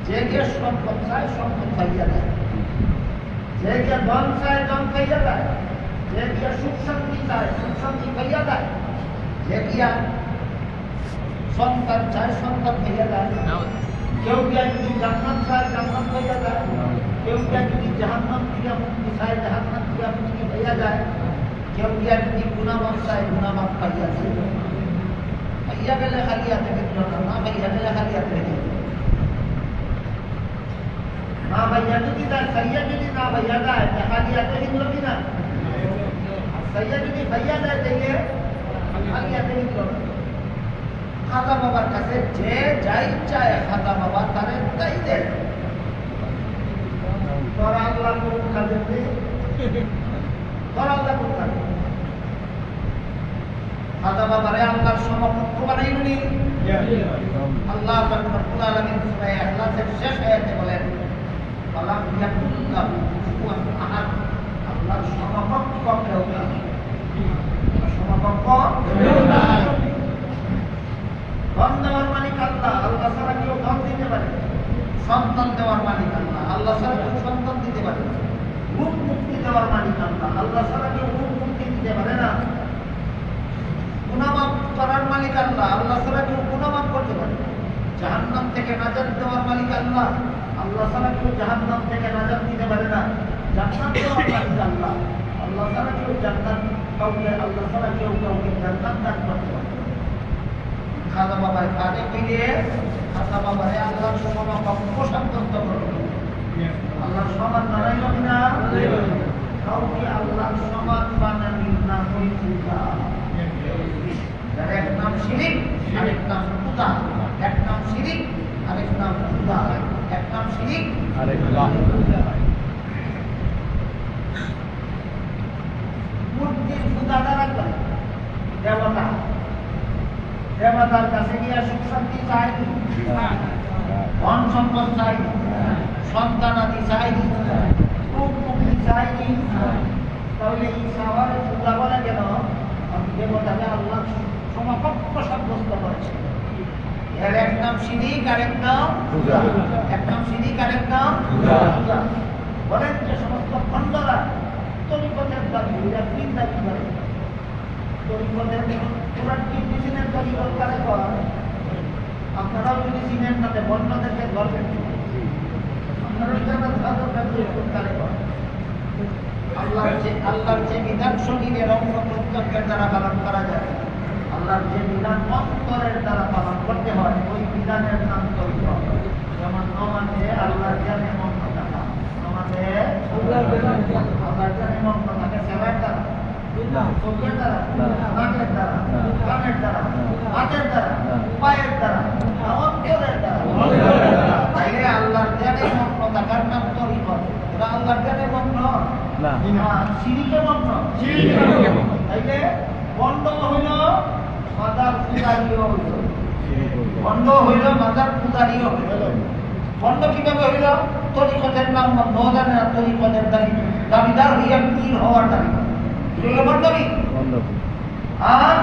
যে গিয়ে সম্পদ চায় সম্পদ পাইয়া দেয়, যে গিয়ে ধন চায় ধন পাইয়া দেয়, যে গিয়ে সুখ শান্তি চায় সুখ শান্তি পাইয়া দেয়, যে গিয়া সন্তান চায় সন্তান পাইয়া দেয়। কেউ গিয়া যদি জান্নাত চায় জান্নাত পাইয়া দেয়, কেউ গিয়া যদি জাহান্নাম থেকে মুক্তি চায় জাহান্নাম থেকে মুক্তি পাইয়া যায়, কেউ গিয়া যদি গুনাহমাফ চায় গুনাহমাফ পাইয়া যায়। পাইয়া গেলে খালি হাতে ফিরল না, না পাইয়া গেলে খালি হাতে ফিরল না। ভাইয়া যদি দেয় সাইয়া যদি না ভাইয়া দেয় খালি হাতে ফিরল কিনা? সাইয়া যদি ভাইয়া দেয় দেখে খালি হাতে ফিরল না। খাজা বাবার কাছে যে যাই চায় খাজা বাবা তারে তাই দেয়। তোর আল্লাহ কোন কাজে তোর আল্লাহ কোন কাজে খাজা বাবারে আল্লাহর সমকক্ষ বানাইনি। আল্লাহ রাব্বুল আলামিন সূরা ইখলাসের শেষ আয়াতে বলেন আল্লাহ ইয়াকুল্লাহ কুফুয়ান আহাদ, আল্লাহর সমকক্ষ কেউ নেই। সমকক্ষ কেউ নাই। ধন দেওয়ার মালিক আল্লাহ, আল্লাহ ছাড়া কেউ ধন দিতে পারে। সন্তান দেওয়ার মালিক আল্লাহ, আল্লাহ ছাড়া কেউ সন্তান দিতে পারে। রূপ মুক্তি দেওয়ার মালিক আল্লাহ, আল্লাহ ছাড়া কেউ রূপ মুক্তি দিতে পারে না। গুনাহমাফ করার মালিক আল্লাহ, আল্লাহ ছাড়া কেউ গুনাহমাফ করতে পারে। জাহান্নাম থেকে নাজাত দেওয়ার মালিক আল্লাহ, আল্লাহ ছাড়া কেউ জাহান্নাম থেকে নাজাত দিতে পারে না। জান্নাত দেওয়ার মালিক আল্লাহ, আল্লাহ ছাড়া কেউ জান্নাত কাউকে আল্লাহ ছাড়া কেউ কাউকে জান্নাত দান করতে পারে। খাজা বাবার কাজে ফিরে খাজা বাবারে আল্লাহর সমকক্ষ সাব্যস্ত করল। আল্লাহর সমান বানাইল কিনা? কাউকে আল্লাহর সমান বানানির নাম পূজা। যার এক নাম শিরিক, আরেক নাম পূজা। এক নাম শিরিক, আরেক নাম পূজা। এক নাম শিরিক, আরেক নাম পূজা। মূর্তির পূজা দ্বারা করে দেবতা, দেবতার কাছে গিয়ে সুখ শান্তি চাইনি, ধন সম্পদ চাইনি, সন্তানাদি চাইনি, রূপ মুক্তি চাইনি। তাহলে এই সাওয়ারের পূজা বলে কেন? দেবতাকে আল্লাহ সমকক্ষ সাব্যস্ত করেছে। এর এক নাম শিরিক, আরেক নাম পূজা। এক নাম শিরিক, আরেক নাম পূজা। বলেন যে সমস্ত খণ্ডরা তরিকতের দাবি পীর দাবি করে, তরিকতের পুরান কৃষ্ণের তরিকত কারে কর, আপনারাও যদি চিনেন তাতে বন্যদেরকে ধরবেন। আপনারা যারা ধারণা কারে কর আল্লাহর যে বিধান শরীরের অঙ্গ প্রত্যঙ্গের দ্বারা পালন করা যায়। আল্লাহর যে বিধান অন্তরের দ্বারা পালন করতে হয় ওই বিধানের নাম তরিকত। যেমন নমাজে আল্লাহর জানে মগ্ন থাকা, নমাজে আল্লাহর জানে মগ্ন থাকে সেবার দ্বারা, চোখের দ্বারা, নাকের দ্বারা, কানের দ্বারা, হাতের দ্বারা, পায়ের দ্বারা, অন্তরের দ্বারা। তাইলে আল্লাহর জানে মগ্ন থাকার নাম তরিকত। এটা আল্লাহর জানে মগ্ন না, শিরিকে মগ্ন। তাইলে বন্ধ হইল মাজার পূজারিও হইল, বন্ধ হইল মাজার পূজারিও হইল। বন্ধ কিভাবে হইল? তরিকতের নাম বন্ধ জানে না, তরিকতের দাবিদার হইয়া পীর হওয়ার দাবি বন্ধবী। আর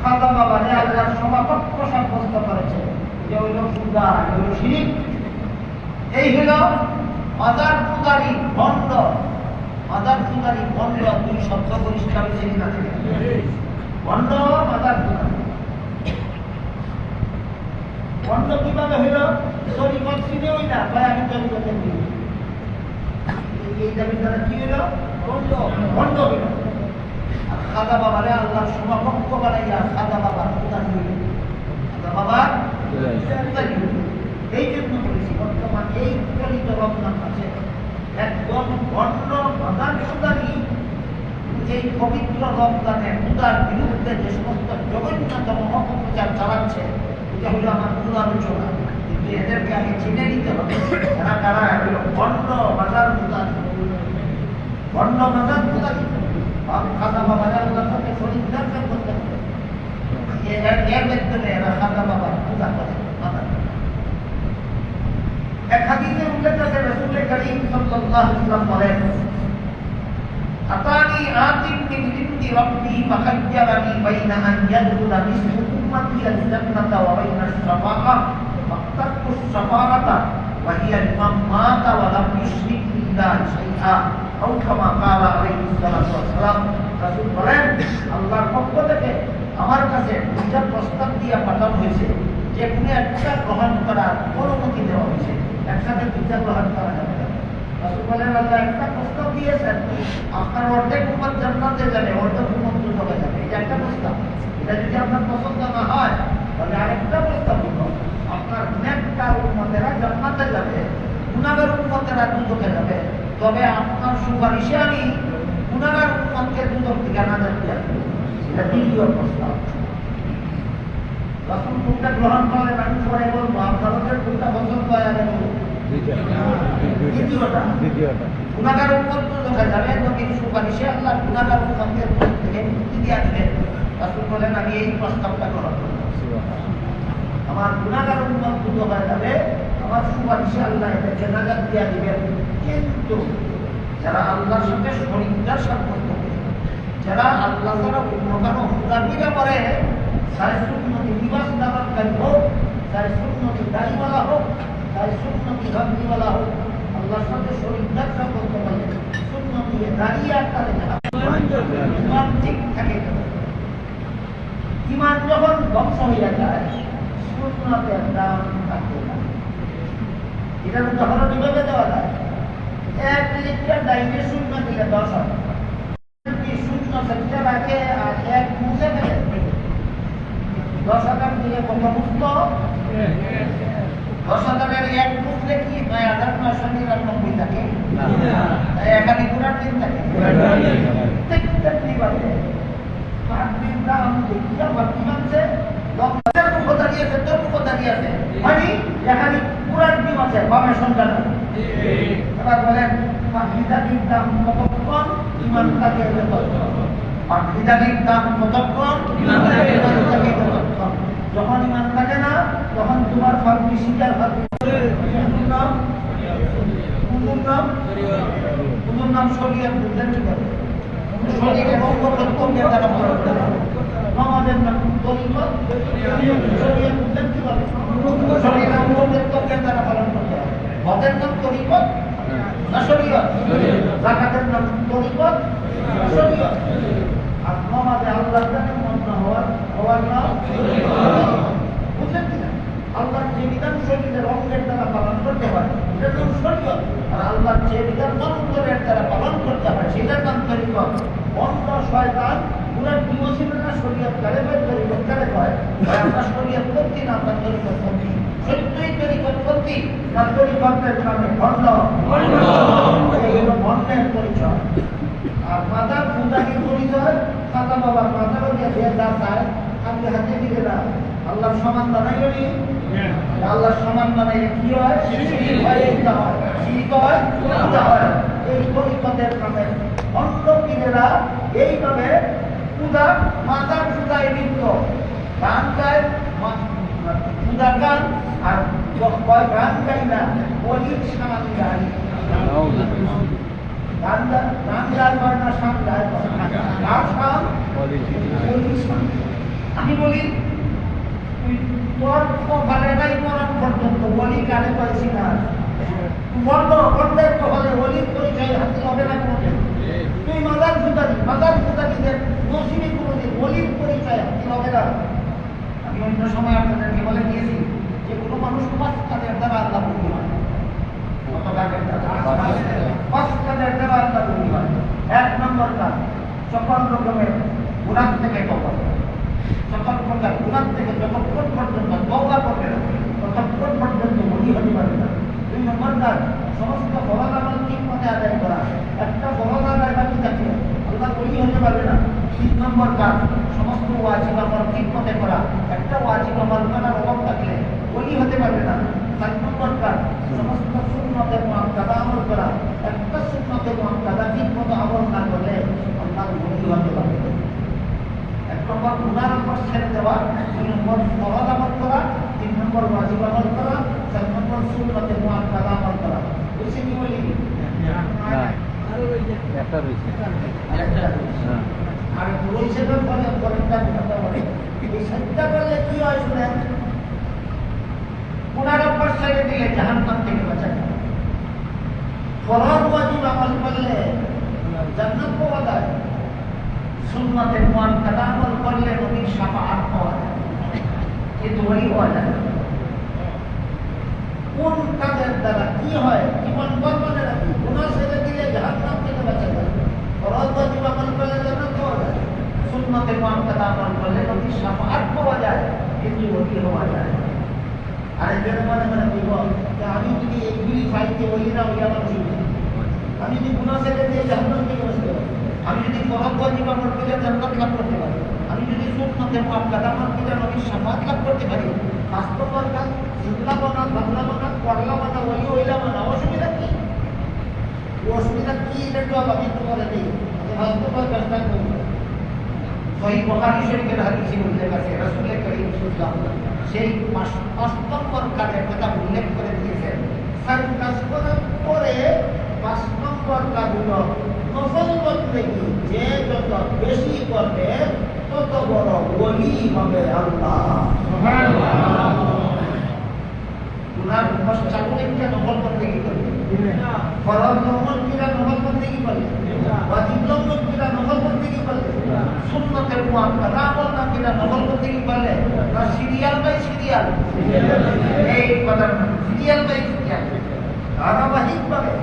খাজা বাবারে আল্লাহর সমাপক্ষ সাব্যস্ত করেছে, যে হইল পূজা, হইল শিরিক। এই হইল মাজার পূজারি বন্ধ। মাজার পূজারি বন্ধ দুই শব্দ পরিষ্কার চিনি না, বন্ধ মাজার পূজারি। বন্ধ কিভাবে হইল? তরিকত চিনেই না, ভাই আমি তরিকতের দিই, এই দাবির দ্বারা কি হইল? বন্ধ হইল। আর খাজা বাবারে আল্লাহর সমাপক্ষ বানাইয়া খাজা বাবার পূজারি হইল, খাজা বাবার পূজারি হইল। এই জন্য বলেছি বর্তমান এই চলিত রমজান আছে একদম বন্ধ মাজার পূজারি এই পবিত্র রমজানের পূজার বিরুদ্ধে যে সমস্ত জঘন্যতম অপপ্রচার চালাচ্ছে, এটা হলো আমার মূল আলোচনা। কিন্তু এদেরকে আগে চিনে নিতে হবে এরা কারা। এগুলো বন্ধ বাজার পূজারি, বন্ধ বাজার পূজারি। খাজা বাবার আল্লাহর সাথে শরীর দর্শন করতে হবে, এর মাধ্যমে এরা খাজা বাবার পূজা করে। এক হাদিসে উল্লেখ আছে রাসূল করিম সাল্লাল্লাহু আলাইহি ওয়াসাল্লাম বলেন, আতানি আতিম মিন ইনদি রাব্বি ফাখায়্যারানি বাইনা আন ইয়াদখুলা মিসলু উম্মতি আল-জান্নাতা ওয়া বাইনা আশ-শাফাআহ ফাক্তাতু আশ-শাফাআতা ওয়া হিয়া লিমান মাতা ওয়া লাম ইউশরিক বিল্লাহি শাইআ আও কামা ক্বালা আলাইহিস সালাতু ওয়াস সালাম। রাসূল বলেন, আল্লাহর পক্ষ থেকে আমার কাছে দুইটা প্রস্তাব দিয়া পাঠানো হয়েছে, যে কোনো একটা গ্রহণ করার অনুমতি দেওয়া হয়েছে, একসাথে দুইটা গ্রহণ করা যাবে না। রাসূল বলেন, আল্লাহ একটা প্রস্তাব দিয়েছেন, আপনার অর্ধেক উম্মত জান্নাতে যাবে, অর্ধেক উম্মত দুজকে যাবে। এটা একটা প্রস্তাব। এটা যদি আপনার পছন্দ না হয় তাহলে আরেকটা প্রস্তাব দিব, আপনার নেককার উম্মতেরা জান্নাতে যাবে, গুনাহগার উম্মতেরা দুজকে যাবে। তবে আপনার সুপারিশে আমি গুনাহগার উম্মতকে দুজক থেকে নাজাত দিয়ে দেব। এটা দ্বিতীয় প্রস্তাব। রাসূল কোনটা গ্রহণ করলেন আমি পরে বলবো, আপনাদের কোনটা পছন্দ হয় আগে বলুন। দ্বিতীয়টা গুনাহগার উম্মত দুজকে যাবে, নবীর সুপারিশে আল্লাহ গুনাহগার উম্মতের থেকে মুক্তি দিয়ে দিবেন। রাসূল বলেন, আমি এই প্রস্তাবটা গ্রহণ করব। আমার গুনাহগার উম্মত দুজকে যাবে, আমার সুপারিশে আল্লাহ এদেরকে নাজাত দিয়ে দিবেন। কিন্তু যারা আল্লাহর সাথে শরীকদার সাব্যস্ত করে, যারা আল্লাহ ছাড়া অন্য কারো হুদাবিরা করে, চাই সুন্নতি লিবাস দাবারকারী হোক, চাই সুন্নতি দাড়িওয়ালা হোক, চাই সুন্নতি গঞ্জিওয়ালা হোক, আল্লাহর সাথে শরীকদার সাব্যস্ত করে সুন্নতি দাঁড়িয়ে আর তাদের ইমান ঠিক থাকে। ইমান যখন ধ্বংস হইয়া যায়, সুন্নতের দাম থাকে না। এটার উদাহরণ কিভাবে দেওয়া যায়? 1 লিটার ডাইনে শূন্য দিলে 10 হয়, শূন্য সেটা রাখে আর 1 মুছে ফেলে 10,000 দিলে কত মুক্ত? 10,000-এর 1 মুছলে কি 9,999 থাকে? এখানে পুরার দিন থাকে। প্রত্যেকটি বারে পাঁচদিন দাম দেখিয়া বাকি মানছে, লক্ষের মুখ দাঁড়িয়েছে, তোর মুখ দাঁড়িয়েছে, মানে এখানে পুরার দিন আছে, বামে সংখ্যা নাই। এবার বলেন, পাখিদানির দাম কতক্ষণ? ইমান থাকে যতক্ষণ। পাখিদানির দাম কতক্ষণ? ইমান থাকে যতক্ষণ। যখন ইমান থাকে না, তখন তোমার ফাঁকি শিকার ফাঁকি। কোন নাম শরীয়ত বুঝলেন কি করে? শরীরের অঙ্গ প্রত্যঙ্গের দ্বারা পালন করা। আমাদের নাম তরিকত, শরীয়ত বুঝলেন কি করে? শরীরের অঙ্গ প্রত্যঙ্গের দ্বারা পালন করতে হবে। হজের নাম তরিকত না শরীয়ত? যাকাতের নাম তরিকত না শরীয়ত? আর নামাজে আল্লাহর কাছে মগ্ন হওয়ার নাম বুঝলেন কিনা? আল্লাহর যে বিধান শরীরের অঙ্গের দ্বারা পালন করতে হয় সেটার নাম শরীয়ত, আর আল্লাহর যে বিধান অন্তরের দ্বারা পালন করতে হয় সেটার নাম তরিকত। অন্য শয়তান পুরা ছিল না শরীয়ত কারে বাদ করি কারে কয় আমরা শরীয়ত করতে না আমরা তরিকত করতে সত্যই তরিকত করতে না তরিকতের নামে ভণ্ড এইগুলো ভণ্ডের পরিচয়। আর মাদার পূজাকে পরিচয় খাতা বাবার মাদারও দিয়ে যা চায় আপনি হাতে দিকে না আল্লাহর সমান বানাই বলি আল্লাহর সমান বানাই কি হয় এইটা হয় শীত হয় এই তরিকতের নামে অন্য পীরেরা এইভাবে পূজা মাদার পূজায় লিপ্ত গান গায় পূজা গান আর গান গাই না অলির সামান গাই গান গান হয় না সাম গায় আমি বলি তোর কপালে নাই মরণ পর্যন্ত বলি গানে পাইছি না বন্ধ বন্ধের কপালে অলির পরিচয় হাতে হবে না কোনোদিন তুই মাদার পূজারীদের নসিবে কোনোদিন অলির পরিচয় হাতে হবে না। আমি অন্য সময় আপনাদেরকে বলে দিয়েছি যে কোনো মানুষ 5 কাজের দ্বারা আল্লাহ বুদ্ধি হয় কত কাজের দ্বারা 5 কাজের দ্বারা আল্লাহ বুদ্ধি হয়। 1 নম্বর কাজ সকল রকমের গুনাহ থেকে তওবা সকল প্রকার গুনাহ থেকে যতক্ষণ পর্যন্ত তওবা করবে না ততক্ষণ পর্যন্ত বুদ্ধি হতে পারবে না। 2 নম্বর কাজ সমস্ত ফরজ আমল ঠিক মতে আদায় করা একটা ফরজ আদায় বাকি থাকলে আল্লাহ বুদ্ধি হতে পারবে না। 3 নম্বর কাজ সমস্ত ওয়াজিব আমল ঠিক মতে করা একটা ওয়াজিব আমল করার অভাব থাকলে বুদ্ধি হতে পারবে না। 4 নম্বর কাজ সমস্ত সুন্নতের মুআক্কাদা আমল করা একটা সুন্নতের মুআক্কাদা ঠিক মতো আমল না করলে আল্লাহ বুদ্ধি হতে পারবে না। 1 নম্বর গুনার উপর ছেড়ে দেওয়া 2 নম্বর ফরজ আমল করা 3 নম্বর ওয়াজিব আমল করা 4 নম্বর সুন্নতের মুআক্কাদা আমল করা। বুঝছেন কি বলি একটা রয়েছে আর রয়েছে তো পরেরটা কথা বলে এই সত্যা করলে কি হয় শুনেন গুনার উপর ছেড়ে দিলে জাহান্নাম থেকে বাঁচা যায় ফরজ ওয়াজিব আমল করলে জান্নাত পাওয়া যায় সুন্নতের মুআক্কাদা আমল করলে নবীর শাফাআত পাওয়া যায় কিন্তু ওলি হওয়া যায় কোন কাজের দ্বারা কি হয় জীবন বর্তমানে রাখি গুনাহ ছেড়ে দিলে জাহান্নাম থেকে বাঁচা যায় ফরজ ওয়াজিব আমল করলে জান্নাত পাওয়া যায় সুন্নতের মুআক্কাদা আমল করলে নবীর শাফাআত পাওয়া যায় কিন্তু ওলি হওয়া যায়। আর এর মানে বলব যে আমি যদি এইগুলি চাইতে ওলি না ওই আমার জীবন আমি যদি গুনাহ ছেড়ে দিয়ে জাহান্নাম থেকে বাঁচতে পারি আমি যদি ফরজ ওয়াজিব আমল করে জান্নাত লাভ করতে পারি আমি যদি সুন্নতের মুআক্কাদা আমল করে নবীর শাফাআত লাভ করতে পারি বাস্তবতার কাজ জিন্দা বানা বাংলা বানা করলা বানা ওলি হইলা বানা অসুবিধা কি এটা তো আমি তোমাদের নেই বাস্তবতার কাজটা করব। সহিহ বুখারী শরীফের হাদিসে উল্লেখ আছে রাসূল করিম সাল্লাল্লাহু আলাইহি ওয়াসাল্লাম সেই 5 নম্বর কাজের কথা উল্লেখ করে দিয়েছেন সাত কাজ করার পরে 5 নম্বর কাজ হলো নফল বন্দেগী যে যত বেশি করবে তত বড় ওলি হবে আল্লাহ সুবহানাল্লাহ। গুনার পশ্চাৎপরে কি নফল বন্দেগী করবে ফরজ নফল কিরা নফল বন্দেগী করবে ওয়াজিব নফল কিরা নফল বন্দেগী করবে সুন্নতের মুআক্কাদা আমল না কিরা নফল বন্দেগী করলে না সিরিয়াল বাই সিরিয়াল এই কথা সিরিয়াল বাই সিরিয়াল ধারাবাহিকভাবে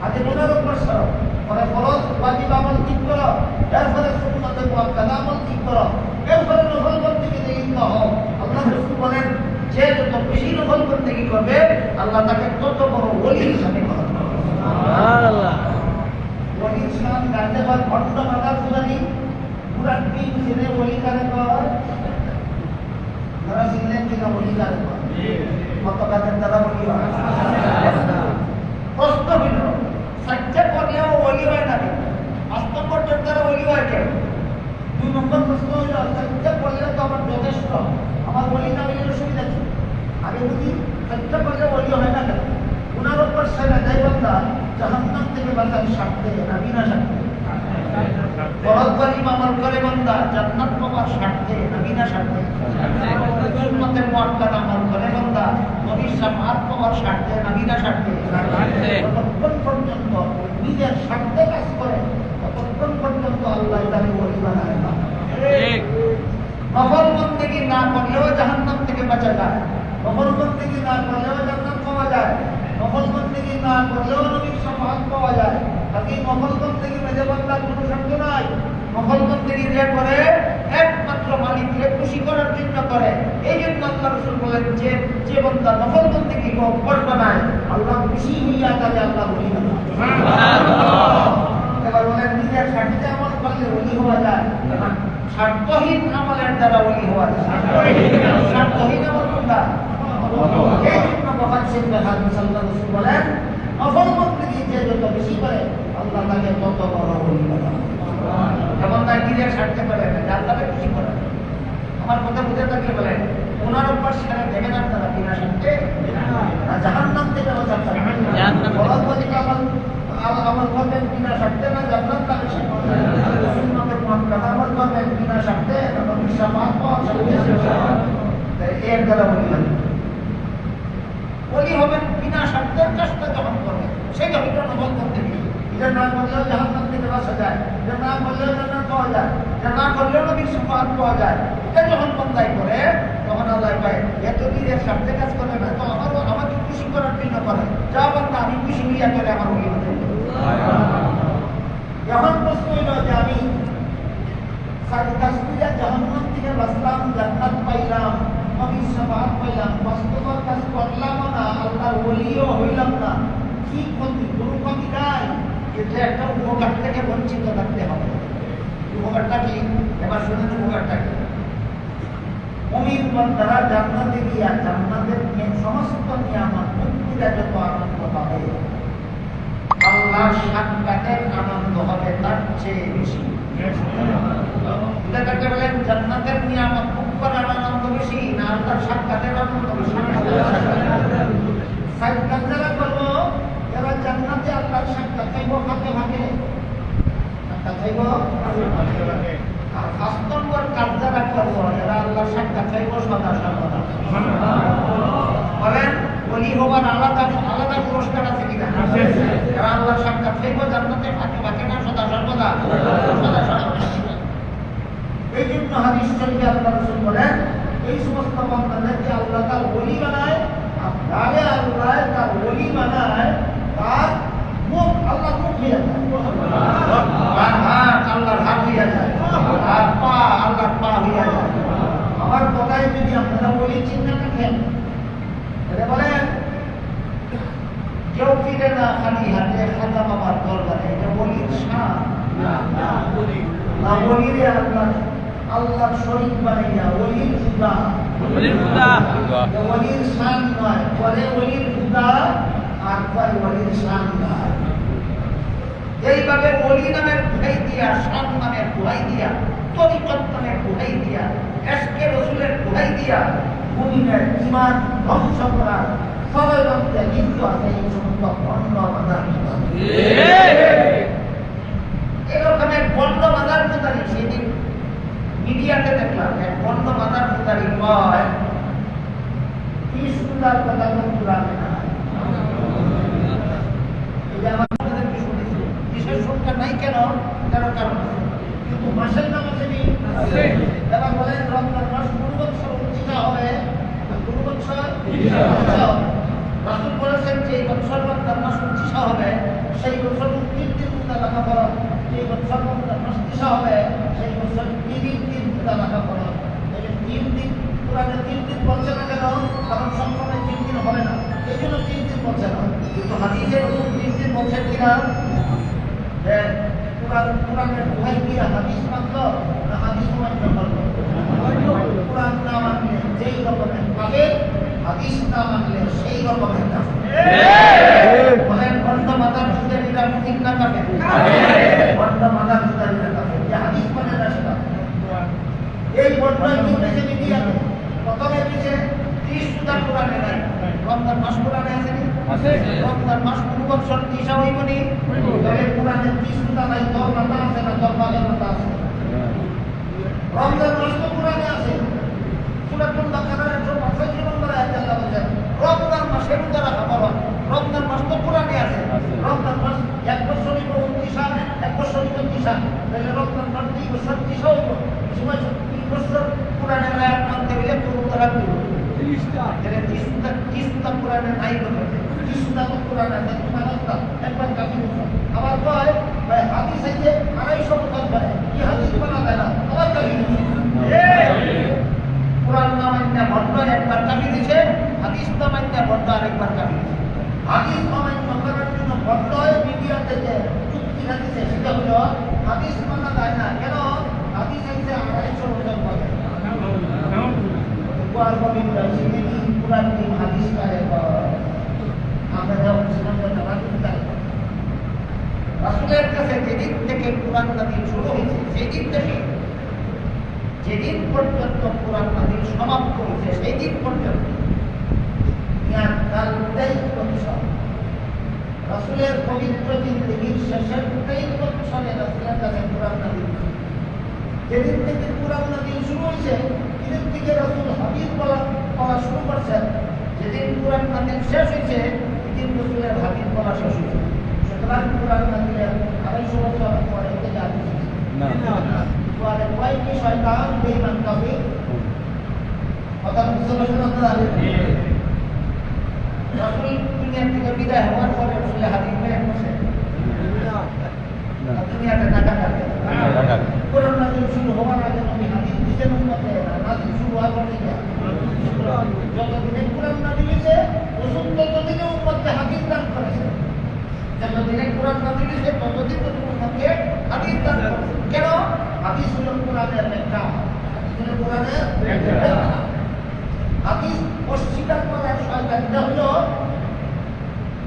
আগে গুনার উপর সরব পরে ফরজ ওয়াজিব আমল ঠিক করো এরপরে সুন্নতের মুআক্কাদা আমল ঠিক করো এরপরে নফল বন্দেগী লিপ্ত হও। আল্লাহ রাসূল বলেন যে যত বেশি নফল বন্দেগী করবে আল্লাহ তাকে তত বড় ওলি হিসাবে গ্রহণ করবে সুবহানাল্লাহ। ওলি শান গাতে হয় ভণ্ড মাদার পূজারী পুরা টিম জেনে ওলি কারে কয় তারা চিনলেন কিনা ওলি কারে কয় কত কাজের দ্বারা ওলি হয় প্রশ্ন হইল সত্যি করলেও ওলি হয় না বাস্তব পর্যন্ত দ্বারা ওলি হয় কেন 2 নম্বর প্রশ্ন হইল সত্যি করলেও তো আমার যথেষ্ট আমার ওলি না হইলে অসুবিধা কি আগে বুঝি সত্যি করলে ওলি হয় না কেন গুনার উপর ছেড়ে দেয় বান্দা জাহান্নাম থেকে বাঁচার স্বার্থে না বিনা স্বার্থে ফরজ ওয়াজিব আমল করে বান্দা জান্নাত পাওয়ার স্বার্থে না বিনা স্বার্থে সুন্নতের মুআক্কাদা আমল করে বান্দা নবীর শাফাআত পাওয়ার স্বার্থে না বিনা স্বার্থে যতক্ষণ পর্যন্ত নিজের স্বার্থে কাজ করে ততক্ষণ পর্যন্ত আল্লাহ তাকে ওলি বানায় না। ঠিক নফল বন্দেগী না করলেও জাহান্নাম থেকে বাঁচা যায় নফল বন্দেগী না করলেও জান্নাত পাওয়া যায় নফল বন্দেগী না করলেও নবীর শাফাআত পাওয়া যায়। বাকি নফল বন্দেগী মেজে বান্দার কোনো শর্ত নাই নফল বন্দেগী যে আল্লাহ রাসূল বলেন যে যে বান্দা নফল বন্দেগী को फर्ज बनाए আল্লাহ খুশি হইয়া তাকে আল্লাহ ওলি বানায় সুবহানাল্লাহ। এবার বলেন নিজের স্বার্থে আমল করলে ওলি হওয়া যায় না, স্বার্থহীন আমলের দ্বারা ওলি হওয়া যায়। স্বার্থহীন আমল কোনটা? এই জন্য মহান সিদ্ধ হাদিস আল্লাহ রাসূল বলেন নফল বন্দেগী যে যত বেশি করে আল্লাহ তাকে তত বড় ওলি বানায়। যেমন তাই নিজের স্বার্থে করে না, আল্লাহকে খুশি করে। আমার কথা বুঝে থাকলে বলেন ওনার উপর সেরা দেখে না তারা বিনা স্বার্থে জাহান্নাম থেকে বাঁচার বরং বলি আমল করবেন বিনা স্বার্থে না জান্নাত পাবে সে। সুন্নতের মুআক্কাদা আমল করবেন বিনা স্বার্থে না নবীর শাফাআত পাওয়ার স্বার্থে। এর দ্বারা ওলি হবেন বিনা স্বার্থের কাজটা যখন করবেন সেটা হলো নফল বন্দেগী। এটা না করলেও জাহান্নাম থেকে বাঁচা যায়, এটা না করলেও জান্নাত পাওয়া যায়, এটা না করলেও নবীর শাফাআত পাওয়া যায়। এটা যখন বান্দাই করে তখন আল্লাহ কয় এত দিনের স্বার্থে কাজ করে না তো আমাকে খুশি করার জন্য করে, যা বান্দা আমি খুশি হইয়া করে আমার ওলি হতে। এখন প্রশ্ন হইল যে আমি কাজগুলা জাহান্নাম থেকে বাঁচলাম, জান্নাত পাইলাম, নবীর শাফাআত পাইলাম, বাস্তবতার কাজ করলাম না, আল্লাহর ওলিও হইলাম না, কি ক্ষতি? কোনো ক্ষতি নাই, কিন্তু একটা উপকার থেকে বঞ্চিত থাকতে হবে। উপকারটা কি? এবার শুনেন উপকারটা কি। মুমিন বান্দারা জান্নাতে গিয়া জান্নাতের সমস্ত নিয়ামত মুক্তিরা যত আনন্দ পাবে আল্লাহর সাক্ষাতের আনন্দ হবে তার চেয়ে বেশি। এটাকে বলেন জান্নাতের নিয়ামত ভোগ করার আনন্দ বেশি না আল্লাহর সাক্ষাতের আনন্দ বেশি? সাক্ষাৎ যারা করবো এরা জান্নাতে আল্লাহর সাক্ষাৎ চাইব ভাগে ভাগে, সাক্ষাৎ চাইব। আর ৫ নম্বর কাজ যারা করবো এরা আল্লাহর সাক্ষাৎ চাইব সদা সর্বদা। বলেন ওলি হবার আলাদা আলাদা পুরস্কার আছে কিনা? এরা আল্লাহর সাক্ষাৎ চাইব জান্নাতে ভাগে ভাগে না সদা সর্বদা? সদা সর্বদা। এই জন্য হাদিস শরীফে আল্লাহ রাসূল বলেন এই সমস্ত বান্দাদেরকে আল্লাহ তার ওলি বানায়, তাহলে আল্লাহ তার ওলি বানায় তার মুখ আল্লাহ মুখ হইয়া যায়, আর হাত আল্লাহর হাত হইয়া যায়, আর পা আল্লাহর পা হইয়া যায়। আমার কথায় যদি আপনারা ওলি চিন্তা রাখেন তাহলে বলেন কেউ ফিরে না খালি হাতে খাজা বাবার দরবারে, এটা ওলির শান না? ওলিরে আল্লাহ শরীক বানাইয়া ওলির খুদা, ওলির শান নয়, বলে ওলির খুদা আর কয় ওলির শান নয়। এইভাবে ওলি নামের দোহাই দিয়া, শান নামের দোহাই দিয়া, তরিকত নামের দোহাই দিয়া, এশকে রাসূলের দোহাই দিয়া মুমিনের ঈমান ধ্বংস করার ষড়যন্ত্রে লিপ্ত আছে এই সমস্ত ভণ্ড মাদার। এরকম এক ভণ্ড মাদার পূজারী সেদিন মিডিয়াতে দেখলাম, এক ভণ্ড মাদার পূজারী কয় কি সুন্দর কথা তো পুরাণে না। এই যে আমাদেরকে শুনেছি কিসের সংখ্যা নাই কেন? কারণ কিন্তু মাসের নাম আছে নি? এবার বলেন রমজান মাস কোন বছর উচ্চিত হবে? কোন বছর? রাসূল বলেছেন যে বছর রমজান মাস উচ্চিত হবে সেই বছর ৩ দিন লেখা ফরজ, যে বছর রমজান মাস দিশা হবে সেই বছর ৩০ দিন লেখা ফরজ। এই ৩ দিন পুরানো ৩ দিন বলছে না কেন? কারণ সবসময় ৩ দিন হবে না, এই জন্য ৩ দিন বলছে না। কিন্তু হাদিসে ৩ দিন বলছেন কিনা? পুরাণের দোহাই দিয়া হাদিস মানলো না হাদিস মান্য করলো? পুরাণ না মানলে যেই রকমের পাবে, হাদিস না মানলে সেই রকমের পাবে। বলেন ভণ্ড মাদার পূজারীরা মুমিন না কাফের? ভণ্ড মাদার পূজারীরা কাফের, যে হাদিস মানে না সেটা। এই ভণ্ড ইংরেজি মিডিয়াতে প্রথমে দিচ্ছে 30 সুদা কোরআনে নাই, রমজান মাস কোরআনে আছে নি? রমজান মাস কোন বছর দিশা হইব নি? তবে কোরআনে 30 সুদা নাই, 10 মাথা আছে না 10 ভাগের মাথা আছে? রমজান মাস তো কোরআনে আছে। সূরাতুল বাকারার 165 নম্বর আয়াতে আল্লাহ বলেন রমজান মাসে রোজা রাখা ফরজ। রমজান মাস তো কোরআনে আছে। রমজান মাস এক বছরই 29, এক বছরই 30, তাহলে রমজান মাস 2 বছর 30 হইব। সময় 3 বছর কোরআনের আয়াত মানতে গেলে রোজা রাখতে হবে 30টা। তাহলে 30টা কোরআনে নাই বলে 30টা তো কোরআনে আছে, মানতা একবার কাফি বছর। আবার কয় ভাই হাদিস আছে 250 বছর ধরে, কি হাদিস বানা দেয় না, আবার কাফি বছর। কোরআন না মানলে ভণ্ড একবার হাদিস অমান্য করার জন্য বড়ই মিডিয়াতে যে যুক্তিটা দিচ্ছে সেটা হলো হাদিস মানা যায় না। কেন? হাদিস হচ্ছে 250 বছর পরে কুরআন কবির রাসূলের কুরআন কি হাদিস কারে আমরা যখন ছিলাম না রাসূলের কাছে যেদিন থেকে কুরআন নাযিল শুরু হয়েছে যেদিন পর্যন্ত কুরআন নাযিল সমাপ্ত হয়েছে সেই দিন পর্যন্ত ইয়ার কালটাই বছর রাসূলের পবিত্র জিন্দেগীর শেষের 23 বছরে রাসূলের কাছে কুরআন নাযিল যেদিন থেকে কুরআন নাযিল শুরু হয়েছে সেদিন থেকে রাসূল হাদিস পড়া শুরু করছেন। যেদিন কুরআন নাযিল শেষ হয়েছে সেদিন রাসূলের হাদিস পড়া শেষ হয়েছে। সুতরাং কুরআন নাযিলের 250 বছর পরে থেকে হাদিস না কুরআনে কয়টি শয়তান বেঈমান কাফির কথা বুঝতে পারছেন আপনারা? রাসূল দুনিয়া থেকে বিদায় হওয়ার পরে রাসূলের হাদিস বের করছে দুনিয়াতে টাকা কাটে কোরআন নাযিল শুরু হওয়ার আগে নবী হাদিস দিতেন উম্মতে নাযিল শুরু হওয়ার পরে যতদিনে কোরআন নাযিল হয়েছে রাসূল ততদিনে উম্মতকে হাদিস দান করেছে। যতদিনে কোরআন নাযিল হয়েছে ততদিন উম্মতকে হাদিস দান করেছে। কেন? হাদিস হলো কোরআনের ব্যাখ্যা। কোরআনের ব্যাখ্যা হাদিস অস্বীকার করার শয়তানটা হলো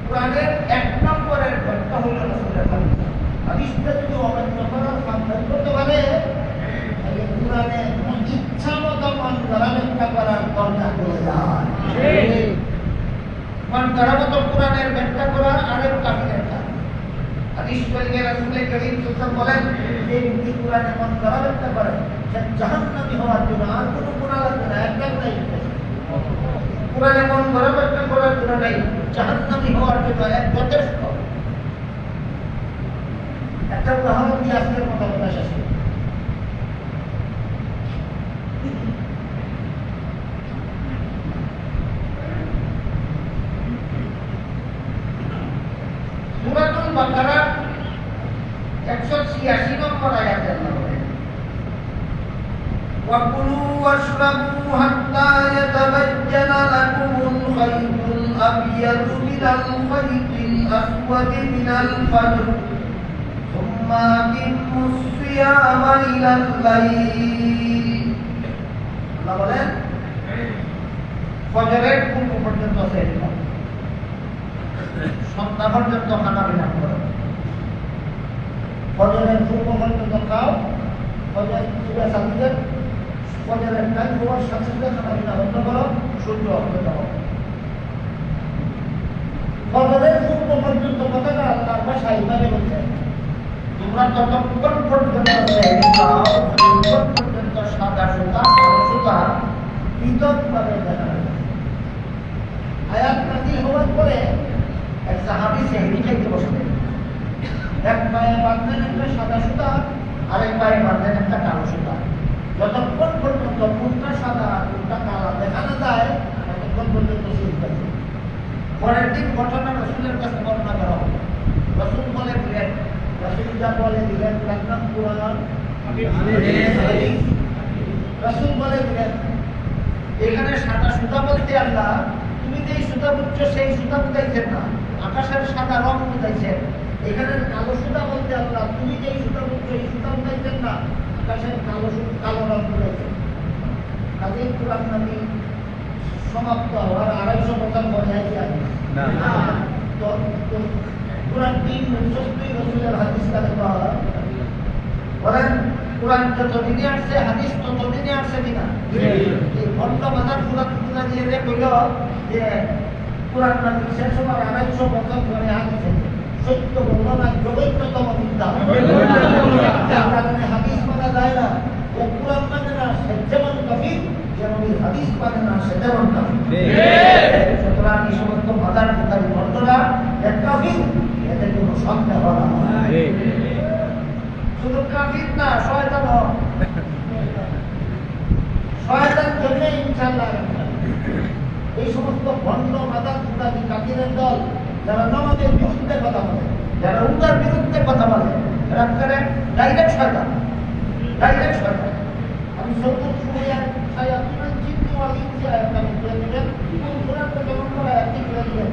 কোরআনের 1 নম্বরের ব্যাখ্যা হলো রাসূলের হাদিস। হাদিসটা যদি অমান্য করার সামনে করতে পারে তাহলে কোরআনে ইচ্ছা মতো মন করা ব্যাখ্যা করার দরকার পড়ে যায়। মন করার মতো কোরআনের ব্যাখ্যা করা আরেক কাফিরের কাজ। হাদিস বলে রাসূল করিম সাল্লাল্লাহু বলেন যে ব্যক্তি কোরআনে মন করা ব্যাখ্যা করে সে জাহান্নামী হওয়ার জন্য আর কোনো গুনাহ লাগবে না, একদম নাই। কোরআনে মন করা ব্যাখ্যা করার জন্য নাই, জাহান্নামী হওয়ার জন্য এক যথেষ্ট। একটা উদাহরণ দিয়ে আজকের কথা বলা শেষ করি। সূরাতুল বাকারা 186 নম্বর আয়াতে আল্লাহ বলেন وَكُلُوا وَاشْرَبُوا حَتَّى يَتَبَيَّنَ لَكُمُ الْخَيْطُ الْأَبْيَضُ مِنَ الْخَيْطِ الْأَسْوَدِ مِنَ الْفَجْرِ ثُمَّ أَتِمُّوا الصِّيَامَ إِلَى اللَّيْلِ আল্লাহ বলেন ফজরের পূর্ব পর্যন্ত সেরে নাও, সন্ধ্যা পর্যন্ত খানা পিনা করো। ফজরের পূর্ব পর্যন্ত খাও, ফজর সূরা সাদিকের ফজরের টাইম হওয়ার সাথে সাথে খানা পিনা বন্ধ করো, সূর্য অস্ত যাও। ফজরের পূর্ব পর্যন্ত কথাটা আল্লাহর ভাষায় এইভাবে বলছে তোমরা ততক্ষণ পর্যন্ত সেরে নাও যতক্ষণ পর্যন্ত সাদা সুতা কালো সুতা পৃথকভাবে দেখা যায়। আয়াত নাযিল হওয়ার পরে এক সাহাবী সেহরি খাইতে বসলেন। এক পায়ে বাঁধলেন একটা সাদা সুতা, আরেক পায়ে বাঁধলেন একটা কালো সুতা। যতক্ষণ পর্যন্ত কোনটা সাদা কোনটা কালা দেখা না যায় ততক্ষণ পর্যন্ত সেহরি খাইতে। পরের দিন ঘটনা রাসূলের কাছে বর্ণনা করা হলো। রাসূল বলে দিলেন, রাসূল যা বলে দিলেন তার নাম কোরআন হাদিস। রাসূল বলে দিলেন এখানে সাদা সুতা বলতে আল্লাহ তুমি যেই সুতা বুঝছো সেই সুতা বুঝাইছেন না, আকাশের সাদা রং বুঝাইছেন। এখানে কালো সুতা বলতে আল্লাহ তুমি যেই সুতা বুঝছো এই সুতা বুঝাইছেন না, আকাশের কালো রং বুঝাইছেন। কাজে কোরআন নাযিল সমাপ্ত হওয়ার 250 বছর পরে আছি তো কোরআন 364 রাসূলের হাদিস কাছে পাওয়া বলেন কোরআন যতদিনে আসছে হাদিস ততদিনে আসছে কিনা? এই ভণ্ড বাজার পুরা দিয়ে কইল যে কোরআন নাযিল শেষ হওয়ার 250 বছর পরে হাদিস সত্য বলল না, জগৈত্যতম মিথ্যা। হাদিস মানা যায় না, ও কোরআন মানে না সে যেমন কাফির, যেমন হাদিস মানে না সে যেমন কাফির। সুতরাং এই সমস্ত বাজার প্রকারী ভণ্ডরা এক কাফির, এতে কোনো সন্দেহ নাই। শুধু কাফির না, শয়তান শয়তান জন্য ইনশাআল্লাহ এই সমস্ত ভণ্ড মাদার প্রকারী কাফিরের দল যারা নামাজের বিরুদ্ধে কথা বলে, যারা উদার বিরুদ্ধে কথা বলে, এরা করে ডাইরেক্ট শয়তান। আমি সত্তর সময় ছায়া চিন্তা আলী আমি করে দিলেন কোরআনটা যখন করে একটি করে দিলেন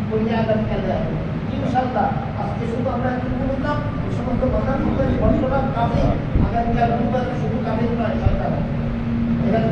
বললে আগামীকাল দেওয়া হবে ইনশাল্লাহ। আজকে শুধু আমরা একটু বললাম এই সমস্ত কথা বলতে বছরা কাজে আগামীকাল রবিবার শুধু কাজে নয় সরকার এখানে